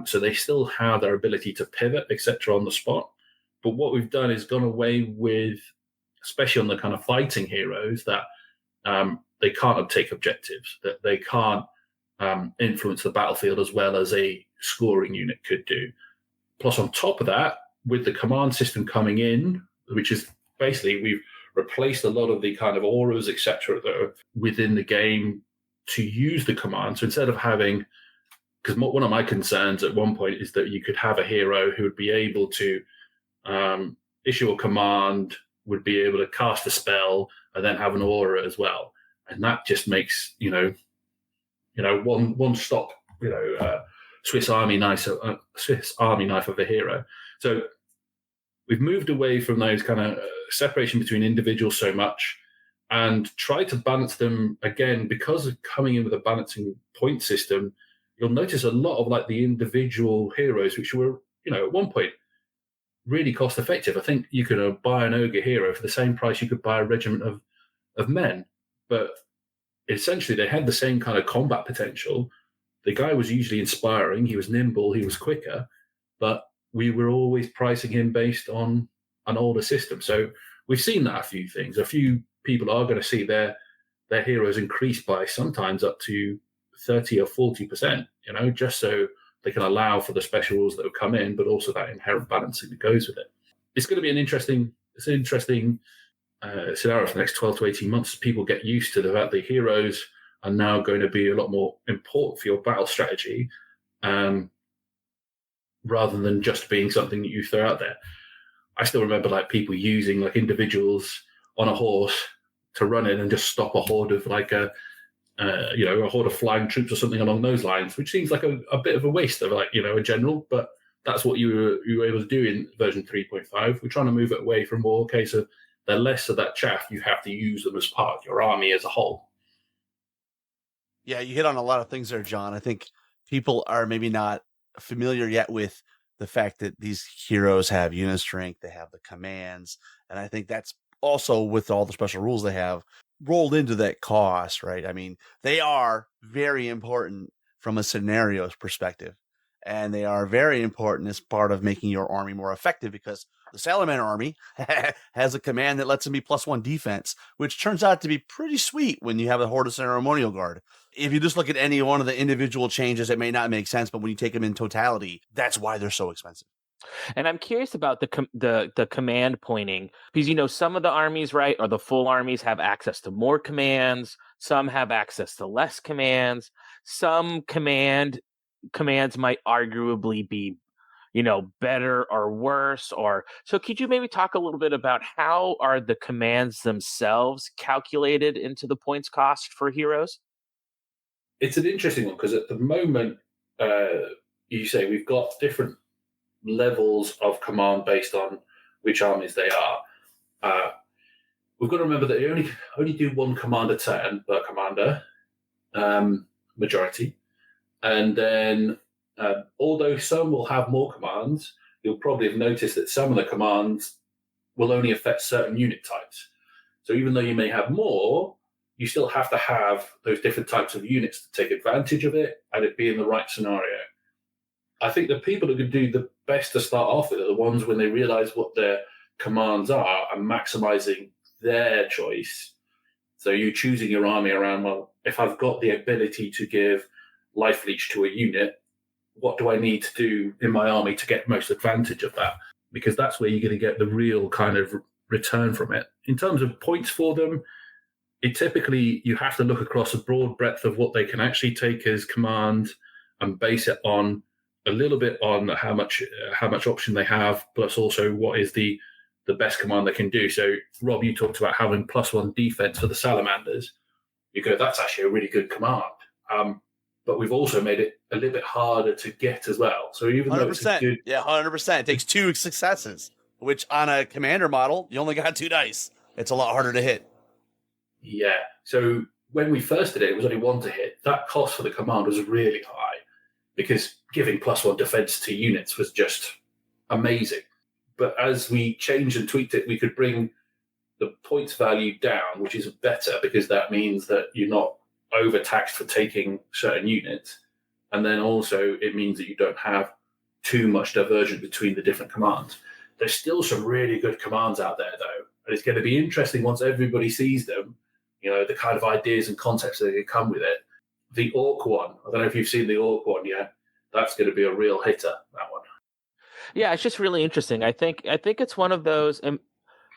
So they still have their ability to pivot, etc. on the spot. But what we've done is gone away with, especially on the kind of fighting heroes, that they can't uptake objectives, that they can't influence the battlefield as well as a scoring unit could do. Plus, on top of that, with the command system coming in, which is basically we've replaced a lot of the kind of auras, etc., that are within the game to use the command. So instead of having, because one of my concerns at one point is that you could have a hero who would be able to issue a command, would be able to cast a spell, and then have an aura as well, and that just makes one stop, Swiss Army knife of a hero. So we've moved away from those kind of separation between individuals so much and tried to balance them again, because of coming in with a balancing point system. you'll notice a lot of like the individual heroes, which were, at one point really cost effective. I think you could buy an ogre hero for the same price you could buy a regiment of men, but essentially they had the same kind of combat potential. The guy was usually inspiring. He was nimble. He was quicker, but we were always pricing him based on an older system. So we've seen that a few things. A few people are going to see their heroes increase by sometimes up to 30 or 40%, just so they can allow for the special rules that have come in, but also that inherent balancing that goes with it. It's going to be an interesting scenario for the next 12 to 18 months as people get used to the fact the heroes are now going to be a lot more important for your battle strategy, rather than just being something that you throw out there. I still remember like people using like individuals on a horse to run in and just stop a horde of like a horde of flying troops or something along those lines, which seems like a bit of a waste of like, a general, but that's what you were able to do in version 3.5. We're trying to move it away from more case of the less of that chaff, you have to use them as part of your army as a whole. Yeah, you hit on a lot of things there, John. I think people are maybe not familiar yet with the fact that these heroes have unit strength, they have the commands, and I think that's also with all the special rules they have rolled into that cost, right? I mean, they are very important from a scenario's perspective, and they are very important as part of making your army more effective, because the Salamander army has a command that lets them be +1 defense, which turns out to be pretty sweet when you have a Horde of Ceremonial Guard. If you just look at any one of the individual changes, it may not make sense, but when you take them in totality, that's why they're so expensive. And I'm curious about the command pointing, because some of the armies, right, or the full armies have access to more commands. Some have access to less commands. Some commands might arguably be, better or worse. Or so, could you maybe talk a little bit about how are the commands themselves calculated into the points cost for heroes? It's an interesting one because at the moment, you say we've got different levels of command based on which armies they are. We've got to remember that they only do one command a turn per commander, majority, and then although some will have more commands, you'll probably have noticed that some of the commands will only affect certain unit types. So even though you may have more, you still have to have those different types of units to take advantage of it and it be in the right scenario. I think the people who can do the best to start off with are the ones when they realize what their commands are and maximizing their choice. So you're choosing your army around, well, if I've got the ability to give life leech to a unit, what do I need to do in my army to get most advantage of that? Because that's where you're going to get the real kind of return from it. In terms of points for them, it typically you have to look across a broad breadth of what they can actually take as command and base it on a little bit on how much option they have, plus also what is the best command they can do. So, Rob, you talked about having +1 defense for the salamanders. You go, that's actually a really good command. But we've also made it a little bit harder to get as well. So even 100%, though it's a good... Yeah, 100%. It takes 2 successes, which on a commander model, you only got 2 dice. It's a lot harder to hit. Yeah. So when we first did it, it was only 1 to hit. That cost for the command was really high because giving +1 defense to units was just amazing. But as we changed and tweaked it, we could bring the points value down, which is better because that means that you're not overtaxed for taking certain units. And then also it means that you don't have too much diversion between the different commands. There's still some really good commands out there, though. And it's going to be interesting once everybody sees them, the kind of ideas and concepts that can come with it. The Orc one, I don't know if you've seen the Orc one yet. That's going to be a real hitter, that one. Yeah, it's just really interesting. I think it's one of those, and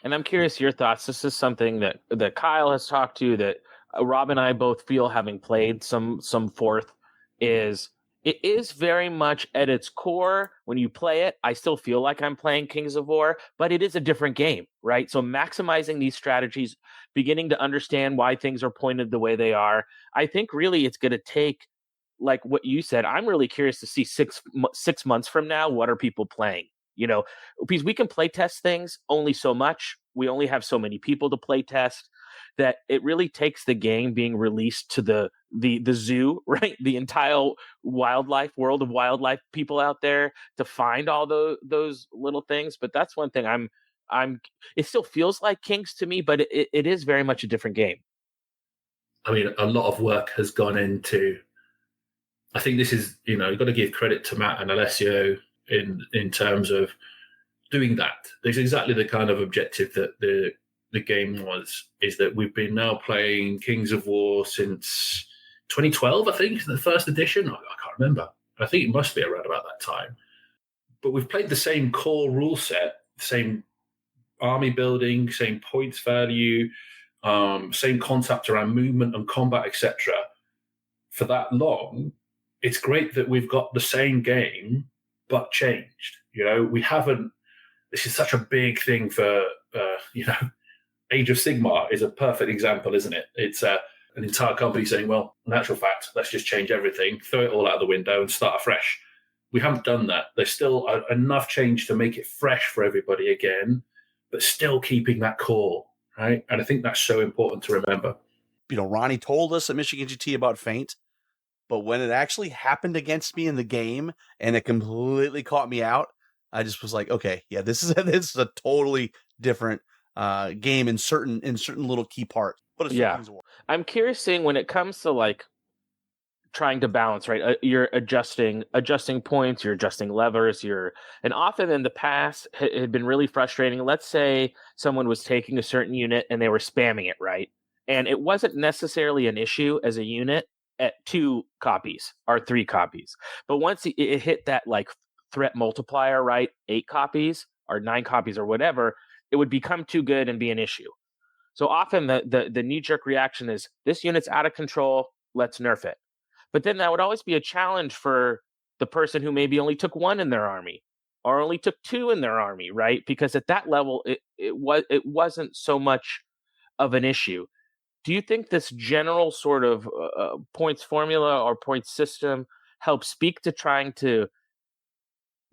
I'm curious your thoughts. This is something that Kyle has talked to, that Rob and I both feel, having played some fourth, is it is very much at its core. When you play it, I still feel like I'm playing Kings of War, but it is a different game, right? So maximizing these strategies, beginning to understand why things are pointed the way they are, I think really it's going to take, like what you said, I'm really curious to see 6 months from now, what are people playing? Because we can play test things only so much. We only have so many people to play test. that it really takes the game being released to the zoo, right? The entire world of wildlife people out there to find all those little things. But that's one thing it still feels like Kings to me, but it is very much a different game. I mean, a lot of work has gone into, I think this is, you've got to give credit to Matt and Alessio in terms of doing that. There's exactly the kind of objective that the game is that we've been now playing Kings of War since 2012, I think, the first edition. I can't remember. I think it must be around about that time. But we've played the same core rule set, same army building, same points value, same concept around movement and combat, etc. for that long. It's great that we've got the same game, but changed. We haven't. This is such a big thing for, Age of Sigmar is a perfect example, isn't it? It's an entire company saying, well, in actual fact, let's just change everything, throw it all out the window and start afresh. We haven't done that. There's still enough change to make it fresh for everybody again, but still keeping that core, right? And I think that's so important to remember. Ronnie told us at Michigan GT about Feint, but when it actually happened against me in the game and it completely caught me out, I just was like, okay, yeah, this is a totally different game in certain little key parts. But it's yeah, I'm curious seeing when it comes to like trying to balance, right? You're adjusting points, you're adjusting levers, and often in the past it had been really frustrating. Let's say someone was taking a certain unit and they were spamming it, right? And it wasn't necessarily an issue as a unit at 2 copies or 3 copies, but once it hit that like threat multiplier, right? 8 copies or 9 copies or whatever, it would become too good and be an issue. So often the knee-jerk reaction is, this unit's out of control, let's nerf it. But then that would always be a challenge for the person who maybe only took 1 in their army or only took 2 in their army, right? Because at that level, it wasn't so much of an issue. Do you think this general sort of points formula or points system helps speak to trying to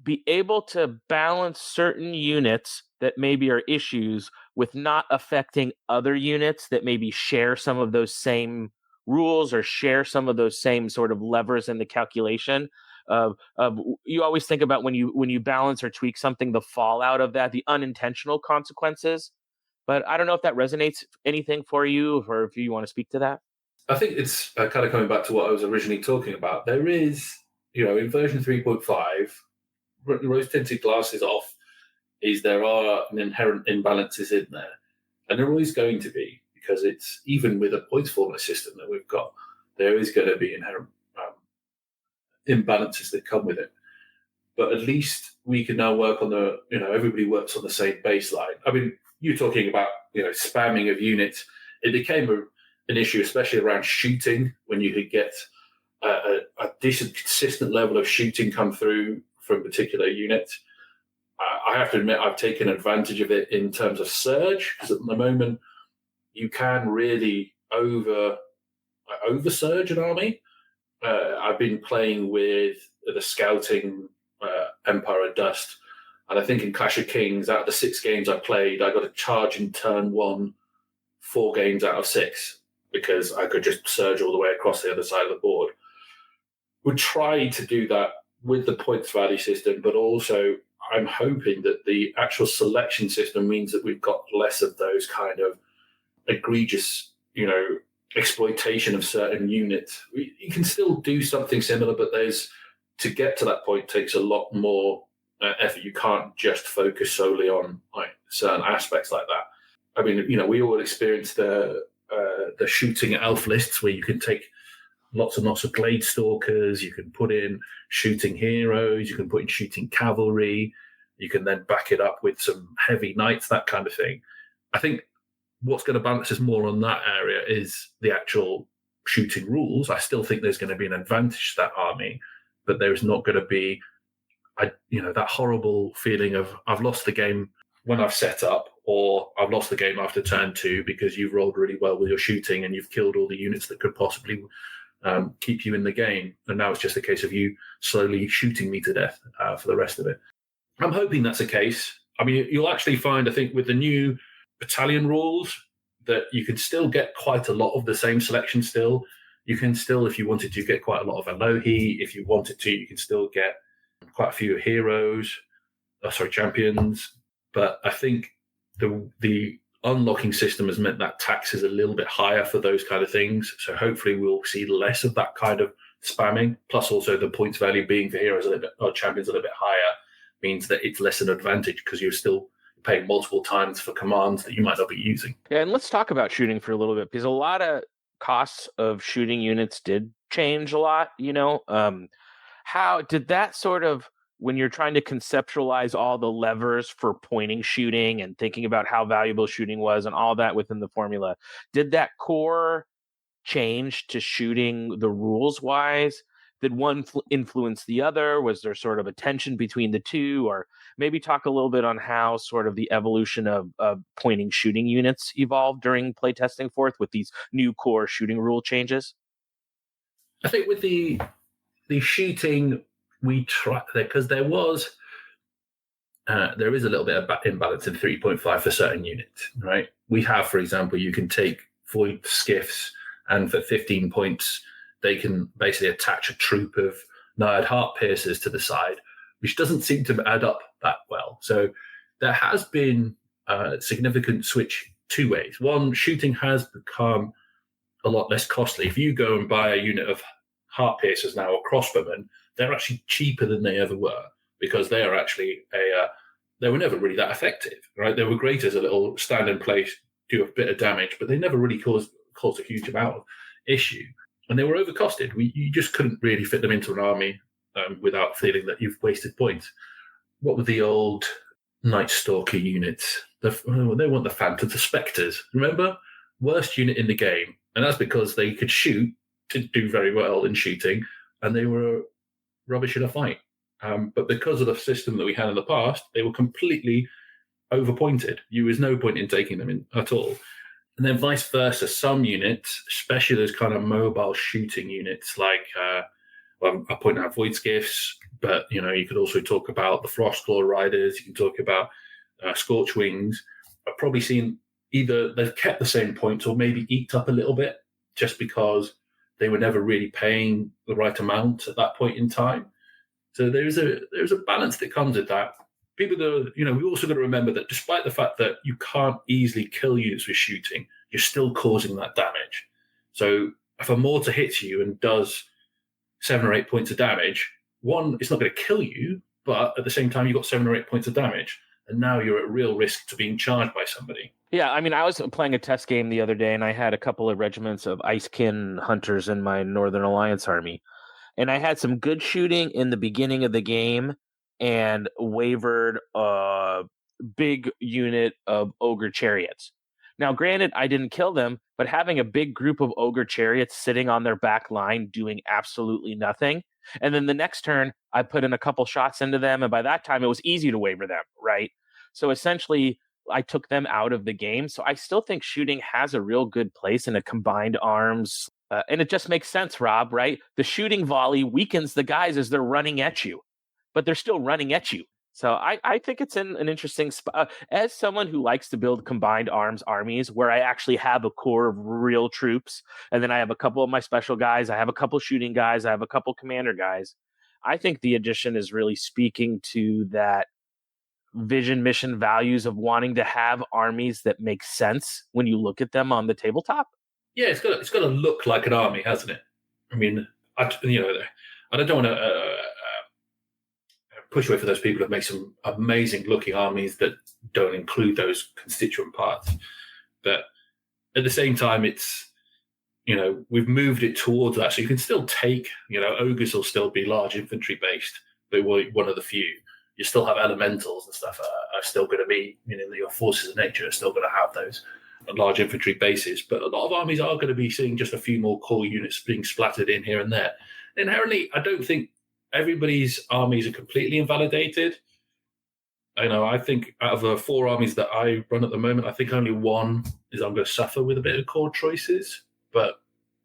be able to balance certain units that maybe are issues with not affecting other units that maybe share some of those same rules or share some of those same sort of levers in the calculation? You always think about when you balance or tweak something, the fallout of that, the unintentional consequences. But I don't know if that resonates anything for you, or if you want to speak to that. I think it's kind of coming back to what I was originally talking about. There is, in version 3.5, rose-tinted glasses off, there are inherent imbalances in there. And there are always going to be, because it's, even with a points formula system that we've got, there is going to be inherent imbalances that come with it. But at least we can now work on everybody works on the same baseline. I mean, you're talking about, spamming of units. It became an issue, especially around shooting, when you could get a decent, consistent level of shooting come through from particular units. I have to admit, I've taken advantage of it in terms of surge, because at the moment you can really over surge an army. I've been playing with the scouting Empire of Dust, and I think in Clash of Kings, out of the 6 games I played, I got a charge in turn 1 4 games out of 6, because I could just surge all the way across the other side of the board. We try to do that with the points value system, but also I'm hoping that the actual selection system means that we've got less of those kind of egregious, exploitation of certain units. You can still do something similar, but to get to that point takes a lot more effort. You can't just focus solely on certain aspects like that. I mean, we all experience the shooting elf lists where you can take lots and lots of glade stalkers, you can put in shooting heroes, you can put in shooting cavalry, you can then back it up with some heavy knights, that kind of thing. I think what's going to balance us more on that area is the actual shooting rules. I still think there's going to be an advantage to that army, but there's not going to be that horrible feeling of I've lost the game when I've set up, or I've lost the game after turn 2 because you've rolled really well with your shooting and you've killed all the units that could possibly keep you in the game, and now it's just a case of you slowly shooting me to death for the rest of it. I'm hoping that's the case. I mean, you'll actually find, I think, with the new battalion rules, that you can still get quite a lot of the same selection still. You can still, if you wanted to, get quite a lot of Alohi. If you wanted to, you can still get quite a few heroes, champions. But I think the unlocking system has meant that tax is a little bit higher for those kind of things. So hopefully we'll see less of that kind of spamming. Plus also the points value being for heroes a little bit, or champions a little bit higher, means that it's less an advantage because you're still paying multiple times for commands that you might not be using. Yeah, and let's talk about shooting for a little bit, because a lot of costs of shooting units did change a lot, how did that sort of, when you're trying to conceptualize all the levers for pointing shooting and thinking about how valuable shooting was and all that within the formula, did that core change to shooting the rules wise? Did one influence the other? Was there sort of a tension between the two? Or maybe talk a little bit on how sort of the evolution of pointing shooting units evolved during playtesting forth with these new core shooting rule changes? I think with the shooting, we tried because there is a little bit of imbalance in 3.5 for certain units, right? We have, for example, you can take void skiffs, and for 15 points, they can basically attach a troop of Naiad heart piercers to the side, which doesn't seem to add up that well. So there has been a significant switch two ways. One, shooting has become a lot less costly. If you go and buy a unit of heart piercers now or crossbowmen, they're actually cheaper than they ever were, because they are actually they were never really that effective, right? They were great as a little stand in place, do a bit of damage, but they never really caused a huge amount of issue. And they were overcosted. You just couldn't really fit them into an army without feeling that you've wasted points. What were the old Night Stalker units? They weren't the Phantoms, the Spectres. Remember? Worst unit in the game. And that's because they could shoot, didn't do very well in shooting, and they were rubbish in a fight. But because of the system that we had in the past, they were completely overpointed. There was no point in taking them in at all. And then vice versa, some units, especially those kind of mobile shooting units, like I point out void skiffs, but you could also talk about the Frostclaw riders. You can talk about Scorch Wings. I've probably seen either they've kept the same points or maybe eked up a little bit, just because they were never really paying the right amount at that point in time. So there's a balance that comes with that. People that we also got to remember that despite the fact that you can't easily kill units with shooting, you're still causing that damage. So if a mortar hits you and does 7 or 8 points of damage, one, it's not going to kill you, but at the same time, you've got 7 or 8 points of damage, and now you're at real risk to being charged by somebody. Yeah, I mean, I was playing a test game the other day, and I had a couple of regiments of Icekin hunters in my Northern Alliance army. And I had some good shooting in the beginning of the game and wavered a big unit of Ogre Chariots. Now, granted, I didn't kill them, but having a big group of Ogre Chariots sitting on their back line doing absolutely nothing. And then the next turn, I put in a couple shots into them, and by that time, it was easy to waver them, right? So essentially, I took them out of the game. So I still think shooting has a real good place in a combined arms. And it just makes sense, Rob, right? The shooting volley weakens the guys as they're running at you, but they're still running at you. So I think it's in an interesting spot. As someone who likes to build combined arms armies where I actually have a core of real troops, and then I have a couple of my special guys, I have a couple shooting guys, I have a couple commander guys, I think the addition is really speaking to that vision, mission, values of wanting to have armies that make sense when you look at them on the tabletop. Yeah, it's got to look like an army, hasn't it? I mean, I don't want to push away for those people that make some amazing looking armies that don't include those constituent parts. But at the same time, it's, we've moved it towards that. So you can still take, ogres will still be large infantry based, but one of the few. You still have elementals and stuff are still going to be, your forces of nature are still going to have those large infantry bases. But a lot of armies are going to be seeing just a few more core units being splattered in here and there. Inherently, I don't think everybody's armies are completely invalidated. I think out of the 4 armies that I run at the moment, I think only one is I'm going to suffer with a bit of core choices, but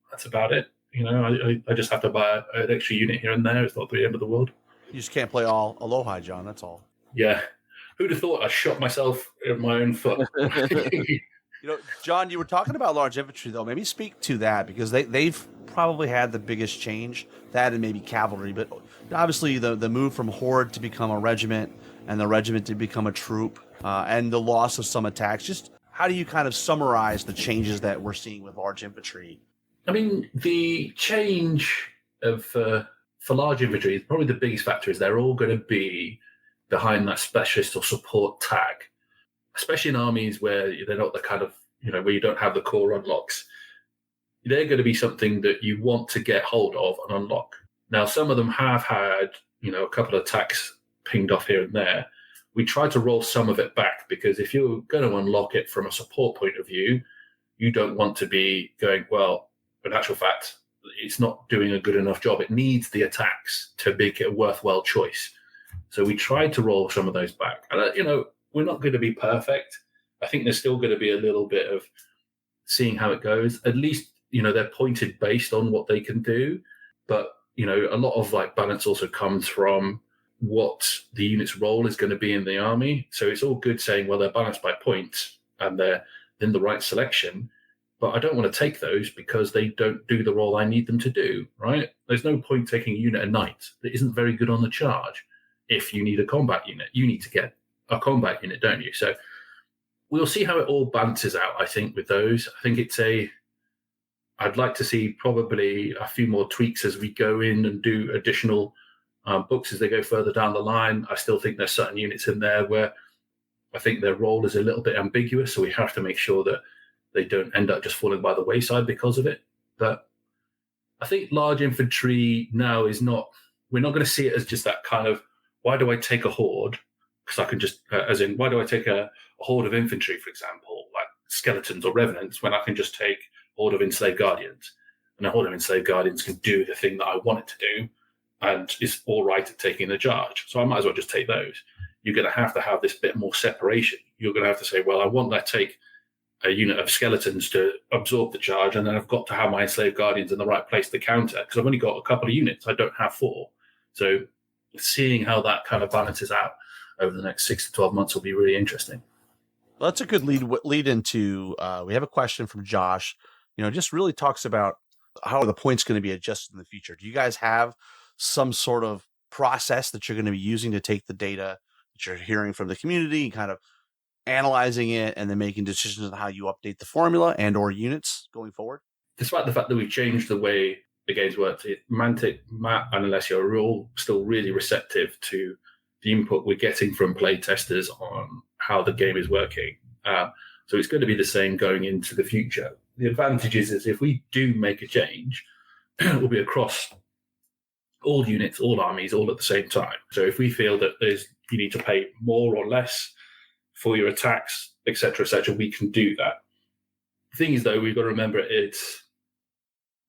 that's about it. I just have to buy an extra unit here and there. It's not the end of the world. You just can't play all Aloha, John. That's all. Yeah. Who'd have thought I shot myself in my own foot? John, you were talking about large infantry, though. Maybe speak to that, because they've probably had the biggest change, that and maybe cavalry. But obviously the move from horde to become a regiment and the regiment to become a troop, and the loss of some attacks. Just how do you kind of summarize the changes that we're seeing with large infantry? I mean, the change of for large infantry, probably the biggest factor is they're all going to be behind that specialist or support tag, especially in armies where they're not the kind of, where you don't have the core unlocks. They're going to be something that you want to get hold of and unlock. Now, some of them have had, a couple of attacks pinged off here and there. We try to roll some of it back, because if you're going to unlock it from a support point of view, you don't want to be going, well, in actual fact, it's not doing a good enough job. It needs the attacks to make it a worthwhile choice. So we tried to roll some of those back. And, we're not going to be perfect. I think there's still going to be a little bit of seeing how it goes. At least, they're pointed based on what they can do. But, a lot of balance also comes from what the unit's role is going to be in the army. So it's all good saying, well, they're balanced by points and they're in the right selection. But I don't want to take those because they don't do the role I need them to do, right? There's no point taking a unit at night that isn't very good on the charge. If you need a combat unit, you need to get a combat unit, don't you? So we'll see how it all balances out, I think, with those. I think I'd like to see probably a few more tweaks as we go in and do additional books as they go further down the line. I still think there's certain units in there where I think their role is a little bit ambiguous, so we have to make sure that they don't end up just falling by the wayside because of it. But I think large infantry now we're not going to see it as just that kind of, why do I take a horde? Because I can just, why do I take a horde of infantry, for example, like skeletons or revenants, when I can just take a horde of enslaved guardians? And a horde of enslaved guardians can do the thing that I want it to do, and is all right at taking the charge. So I might as well just take those. You're going to have this bit more separation. You're going to have to say, well, I want to take a unit of skeletons to absorb the charge, and then I've got to have my enslaved guardians in the right place to counter, because I've only got a couple of units. I don't have 4. So seeing how that kind of balances out over the next 6 to 12 months will be really interesting. Well, that's a good lead into, we have a question from Josh, just really talks about how are the points going to be adjusted in the future. Do you guys have some sort of process that you're going to be using to take the data that you're hearing from the community and kind of analyzing it and then making decisions on how you update the formula and or units going forward? Despite the fact that we've changed the way the game's worked, Mantic, Matt, and Alessio are all still really receptive to the input we're getting from playtesters on how the game is working. So it's going to be the same going into the future. The advantage is if we do make a change, it will be across all units, all armies, all at the same time. So if we feel that you need to pay more or less for your attacks, etc., we can do that. The thing is, though, we've got to remember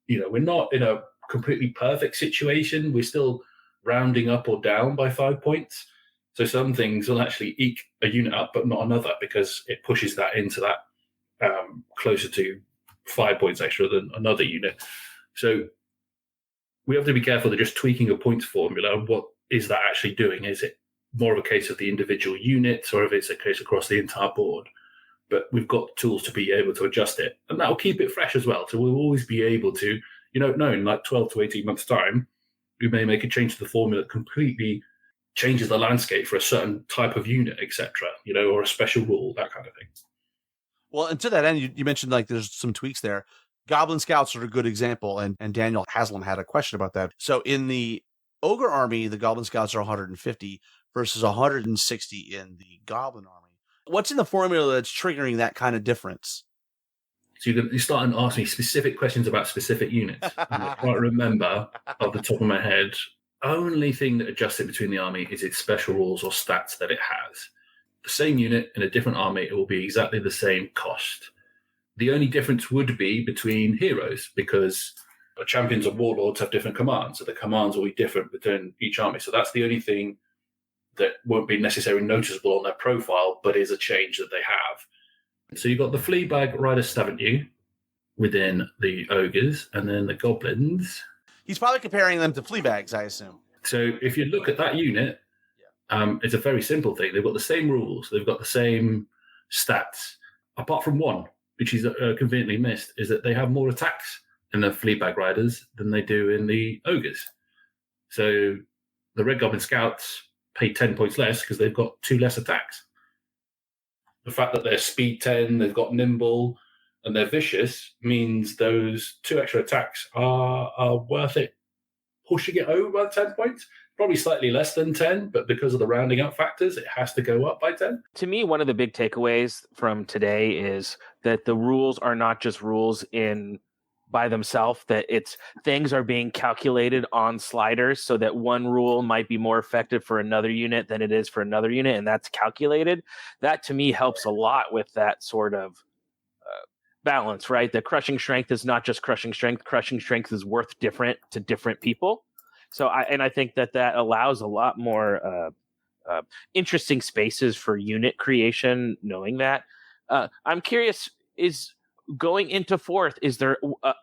we're not in a completely perfect situation. We're still rounding up or down by 5 points. So some things will actually eke a unit up, but not another, because it pushes that into that closer to 5 points extra than another unit. So we have to be careful that just tweaking a points formula, what is that actually doing? Is it more of a case of the individual units, or if it's a case across the entire board? But we've got tools to be able to adjust it, and that will keep it fresh as well. So we'll always be able to, in like 12 to 18 months' time, we may make a change to the formula that completely changes the landscape for a certain type of unit, etc., or a special rule, that kind of thing. Well, and to that end, you mentioned there's some tweaks there. Goblin Scouts are a good example, and Daniel Haslam had a question about that. So in the Ogre army, the Goblin Scouts are 150 versus 160 in the Goblin army. What's in the formula that's triggering that kind of difference? So you're starting to ask me specific questions about specific units. I can't remember off the top of my head. Only thing that adjusts it between the army is its special rules or stats that it has. The same unit in a different army, it will be exactly the same cost. The only difference would be between heroes, because champions and warlords have different commands, so the commands will be different between each army. So that's the only thing that won't be necessarily noticeable on their profile, but is a change that they have. So you've got the Fleabag Riders, haven't you, within the Ogres, and then the Goblins. He's probably comparing them to Fleabags, I assume. So if you look at that unit, it's a very simple thing. They've got the same rules. They've got the same stats, apart from one. which is conveniently missed, is that they have more attacks in the Fleabag Riders than they do in the Ogres. So the Red Goblin Scouts pay 10 points less because they've got 2 less attacks. The fact that they're speed 10, they've got nimble, and they're vicious means those 2 extra attacks are worth it pushing it over by 10 points. Probably slightly less than 10, but because of the rounding up factors, it has to go up by 10. To me, one of the big takeaways from today is that the rules are not just rules by themselves, that it's things are being calculated on sliders so that one rule might be more effective for another unit than it is for another unit, and that's calculated. That to me helps a lot with that sort of balance, right? That crushing strength is not just crushing strength. Crushing strength is worth different to different people. So I think that allows a lot more interesting spaces for unit creation, knowing that. I'm curious, is going into 4th, is there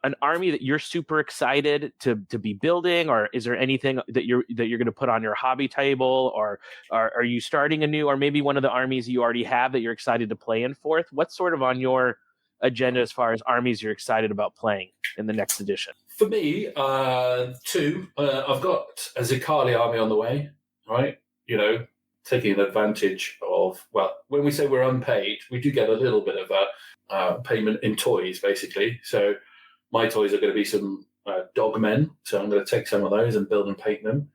an army that you're super excited to be building, or is there anything that you're going to put on your hobby table, or are you starting a new, or maybe one of the armies you already have that you're excited to play in 4th? What's sort of on your agenda as far as armies you're excited about playing in the next edition? For me, 2. I've got a Zikali army on the way, right? You know, taking advantage of, well, when we say we're unpaid, we do get a little bit of a payment in toys, basically. So my toys are going to be some dogmen, so I'm going to take some of those and build and paint them.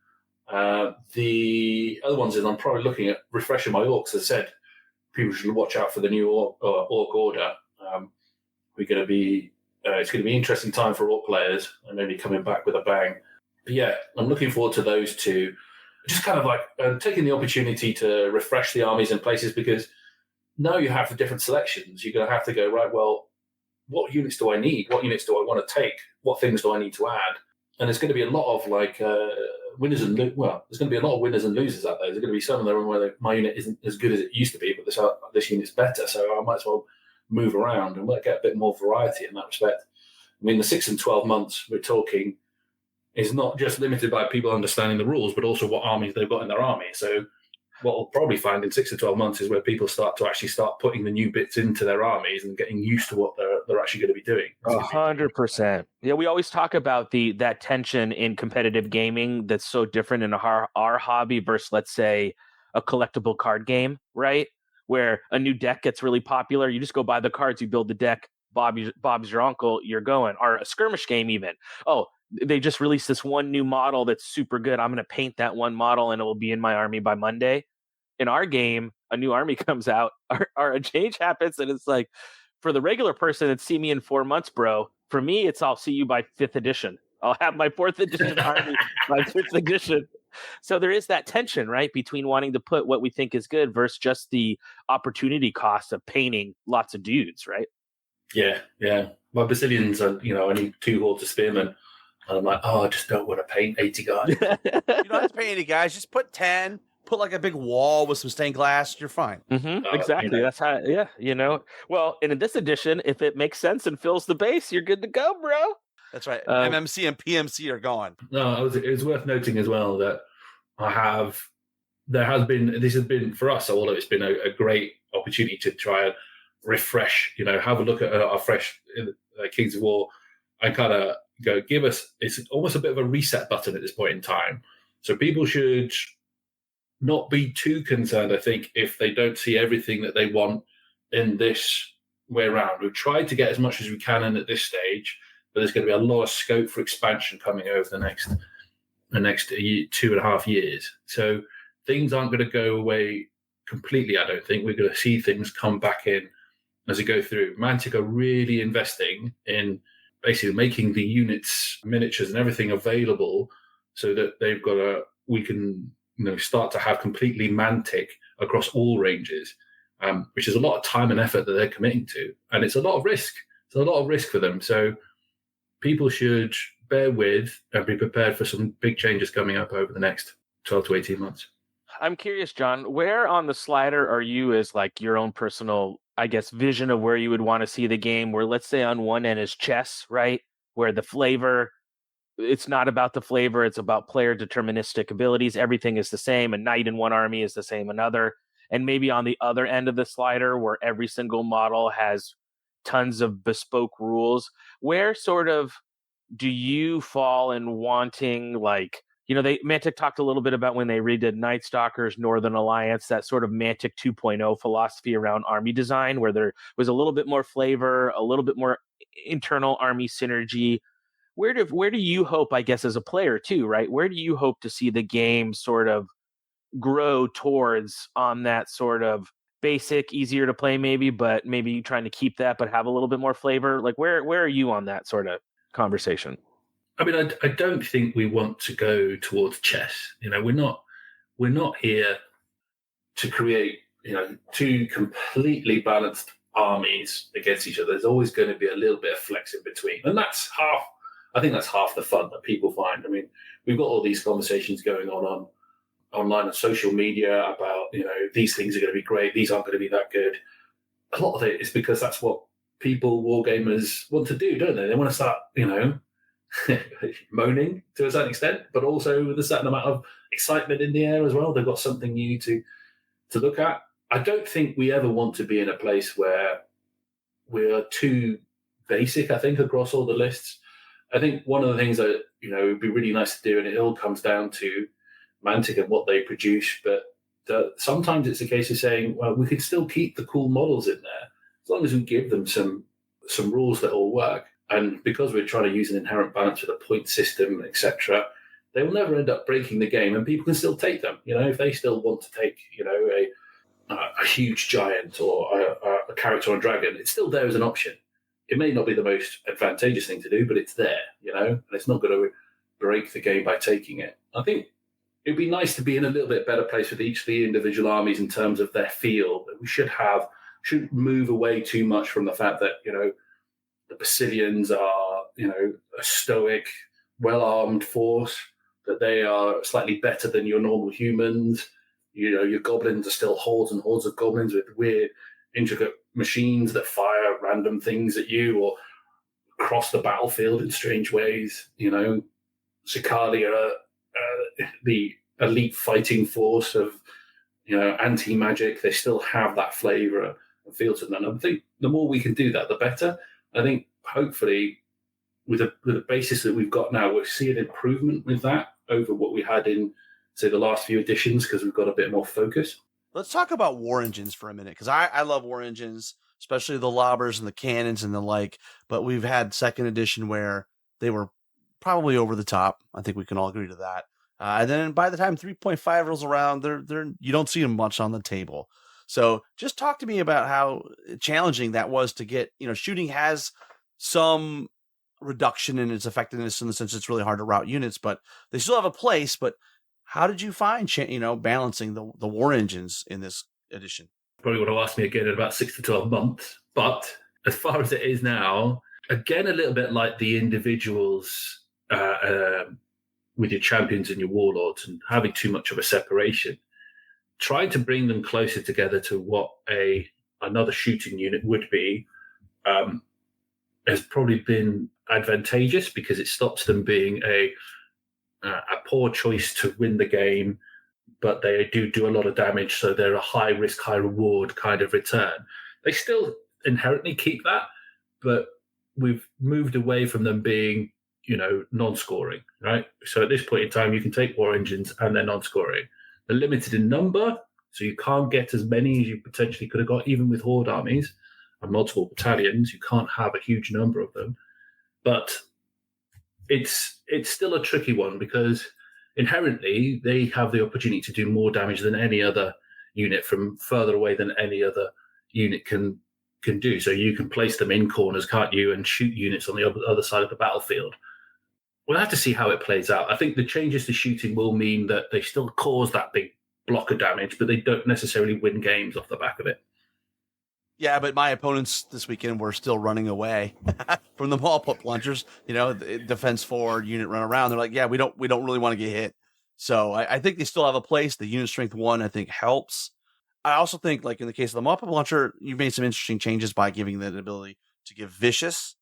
The other ones is I'm probably looking at refreshing my orcs. As I said, people should watch out for the new orc order. We're going to be it's going to be an interesting time for orc players, and maybe coming back with a bang. But yeah, I'm looking forward to those 2. Just kind of like taking the opportunity to refresh the armies in places, because now you have the different selections. You're going to have to go, right, well, what units do I need? What units do I want to take? What things do I need to add? And there's going to be a lot of like winners and there's going to be a lot of winners and losers out there. There's going to be some of them where my unit isn't as good as it used to be, but this unit's better, so I might as well move around and we'll get a bit more variety in that respect. I mean, the 6 and 12 months we're talking is not just limited by people understanding the rules, but also what armies they've got in their army. So what we'll probably find in 6 to 12 months is where people start putting the new bits into their armies and getting used to what they're actually going to be doing. 100%. Yeah, we always talk about that tension in competitive gaming that's so different in our hobby versus, let's say, a collectible card game, right? Where a new deck gets really popular, you just go buy the cards, you build the deck, Bob's your uncle, you're going. Or a skirmish game even. Oh, they just released this one new model that's super good. I'm going to paint that one model and it will be in my army by Monday. In our game, a new army comes out, or a change happens, and it's like, for the regular person, it's see me in 4 months, bro. For me, it's I'll see you by 5th edition. I'll have my 4th edition army by 5th edition. So there is that tension, right, between wanting to put what we think is good versus just the opportunity cost of painting lots of dudes, right? Yeah. My Basilians are, I need 2 hordes of spearmen. And I'm like, I just don't want to paint 80 guys. You don't have to paint 80 guys. Just put 10. Put like a big wall with some stained glass. You're fine. Exactly. That's how, Well, and in this edition, if it makes sense and fills the base, you're good to go, bro. That's right. MMC and PMC are gone. No, it's worth noting as well that this has been for us, although it's been a great opportunity to try and refresh, have a look at our fresh Kings of War and kind of go, it's almost a bit of a reset button at this point in time. So people should not be too concerned, I think, if they don't see everything that they want in this way around. We've tried to get as much as we can in at this stage, but there's going to be a lot of scope for expansion coming over the next 2.5 years. So things aren't going to go away completely, I don't think. We're going to see things come back in as we go through. Mantic are really investing in basically making the units, miniatures and everything available so that we can start to have completely Mantic across all ranges, which is a lot of time and effort that they're committing to. And it's a lot of risk. It's a lot of risk for them. So people should bear with and be prepared for some big changes coming up over the next 12 to 18 months. I'm curious, John, where on the slider are you as like your own personal, I guess, vision of where you would want to see the game? Where, let's say, on one end is chess, right? Where the flavor, it's not about the flavor, it's about player deterministic abilities. Everything is the same. A knight in one army is the same in another. And maybe on the other end of the slider, where every single model has tons of bespoke rules. Where sort of do you fall in wanting, like, Mantic talked a little bit about when they redid Night Stalkers, Northern Alliance, that sort of Mantic 2.0 philosophy around army design, where there was a little bit more flavor, a little bit more internal army synergy. Where do you hope, I guess, as a player too, right? Where do you hope to see the game sort of grow towards on that sort of basic, easier to play maybe, but maybe trying to keep that but have a little bit more flavor? Like where are you on that sort of conversation? I mean, I don't think we want to go towards chess. We're not here to create, two completely balanced armies against each other. There's always going to be a little bit of flex in between. And I think that's half the fun that people find. I mean, we've got all these conversations going on online and social media about, these things are going to be great, these aren't going to be that good. A lot of it is because that's what people, wargamers, want to do, don't they? They want to start, moaning to a certain extent, but also with a certain amount of excitement in the air as well. They've got something new to look at. I don't think we ever want to be in a place where we're too basic, I think, across all the lists. I think one of the things that, would be really nice to do, and it all comes down to Mantic and what they produce, but sometimes it's a case of saying, well, we could still keep the cool models in there as long as we give them some rules that all work. And because we're trying to use an inherent balance with a point system, etc., they will never end up breaking the game, and people can still take them. If they still want to take, a huge giant or a character on dragon, it's still there as an option. It may not be the most advantageous thing to do, but it's there, and it's not going to break the game by taking it. I think it'd be nice to be in a little bit better place with each of the individual armies in terms of their feel. We shouldn't move away too much from the fact that, the Basilians are, a stoic, well-armed force, that they are slightly better than your normal humans. Your goblins are still hordes and hordes of goblins with weird, intricate machines that fire random things at you or cross the battlefield in strange ways. Sicali are the elite fighting force of, anti-magic. They still have that flavor and feel to them. I think the more we can do that, the better. I think hopefully with the basis that we've got now, we'll see an improvement with that over what we had in, say, the last few editions, because we've got a bit more focus. Let's talk about war engines for a minute, because I love war engines, especially the lobbers and the cannons and the like, but we've had second edition where they were probably over the top. I think we can all agree to that. And then by the time 3.5 rolls around, you don't see them much on the table. So just talk to me about how challenging that was to get. Shooting has some reduction in its effectiveness in the sense it's really hard to route units, but they still have a place. But how did you find, balancing the war engines in this edition? Probably want to ask me again in about 6 to 12 months. But as far as it is now, again, a little bit like the individuals with your champions and your warlords and having too much of a separation, trying to bring them closer together to what another shooting unit would be has probably been advantageous, because it stops them being a poor choice to win the game, but they do a lot of damage, so they're a high risk, high reward kind of return. They still inherently keep that, but we've moved away from them being, non-scoring, right? So at this point in time, you can take war engines and they're non-scoring. They're limited in number, so you can't get as many as you potentially could have got, even with horde armies and multiple battalions. You can't have a huge number of them. But it's still a tricky one, because inherently they have the opportunity to do more damage than any other unit from further away than any other unit can do. So you can place them in corners, can't you, and shoot units on the other side of the battlefield. We'll have to see how it plays out. I think the changes to shooting will mean that they still cause that big block of damage, but they don't necessarily win games off the back of it. Yeah, but my opponents this weekend were still running away from the ball put launchers. The defense 4 unit run around. They're like, yeah, we don't really want to get hit. So I think they still have a place. The unit strength 1, I think, helps. I also think, like in the case of the mop-up launcher, you've made some interesting changes by giving the ability to give vicious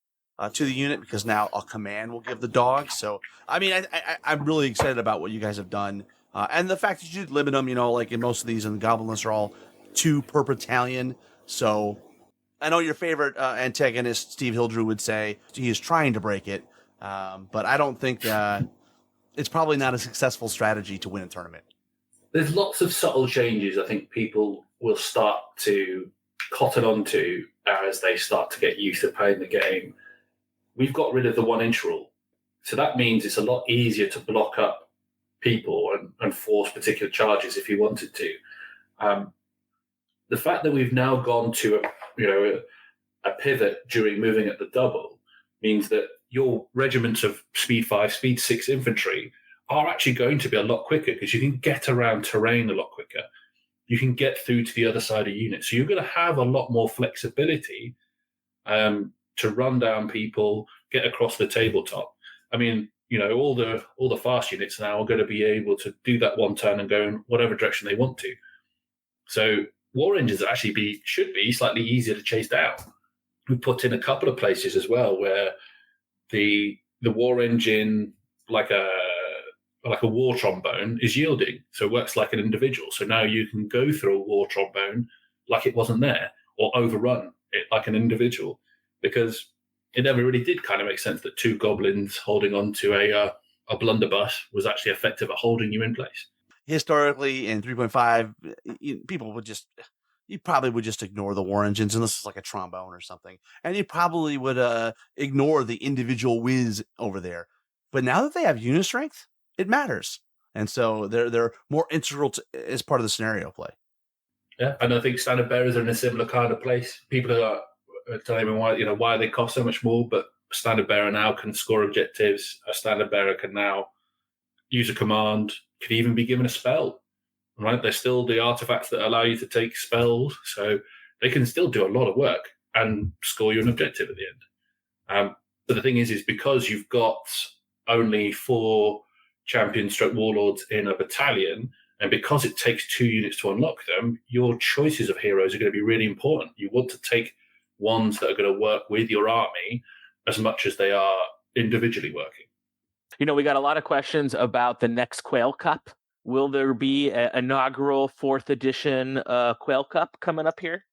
to the unit, because now a command will give the dog. So, I mean, I'm really excited about what you guys have done. And the fact that you did limit them, like in most of these, and the goblin lists are all 2 per battalion. So I know your favorite antagonist, Steve Hildrew, would say he is trying to break it, but I don't think it's probably not a successful strategy to win a tournament. There's lots of subtle changes I think people will start to cotton onto as they start to get used to playing the game. We've got rid of the 1 inch rule. So that means it's a lot easier to block up people and force particular charges if you wanted to. The fact that we've now gone to a pivot during moving at the double means that your regiments of speed 5, speed 6 infantry are actually going to be a lot quicker because you can get around terrain a lot quicker. You can get through to the other side of units. So you're going to have a lot more flexibility to run down people, get across the tabletop. I mean, all the fast units now are going to be able to do that one turn and go in whatever direction they want to. So war engines should be slightly easier to chase down. We put in a couple of places as well where the war engine, like a war trombone, is yielding, so it works like an individual. So now you can go through a war trombone like it wasn't there, or overrun it like an individual, because it never really did kind of make sense that 2 goblins holding on to a blunderbuss was actually effective at holding you in place. Historically, in 3.5, people you probably would just ignore the war engines unless it's like a trombone or something, and you probably would ignore the individual whiz over there. But now that they have unit strength, it matters, and so they're more integral as part of the scenario play. Yeah, and I think standard bearers are in a similar kind of place. People are telling me why they cost so much more, but a standard bearer now can score objectives. A standard bearer can now use a command, could even be given a spell. Right? There's still the artifacts that allow you to take spells, so they can still do a lot of work and score you an objective at the end. But the thing is because you've got only 4 champion/warlords in a battalion, and because it takes 2 units to unlock them, your choices of heroes are going to be really important. You want to take ones that are going to work with your army as much as they are individually working. We got a lot of questions about the next Quayle Cup. Will there be an inaugural 4th edition Quayle Cup coming up here?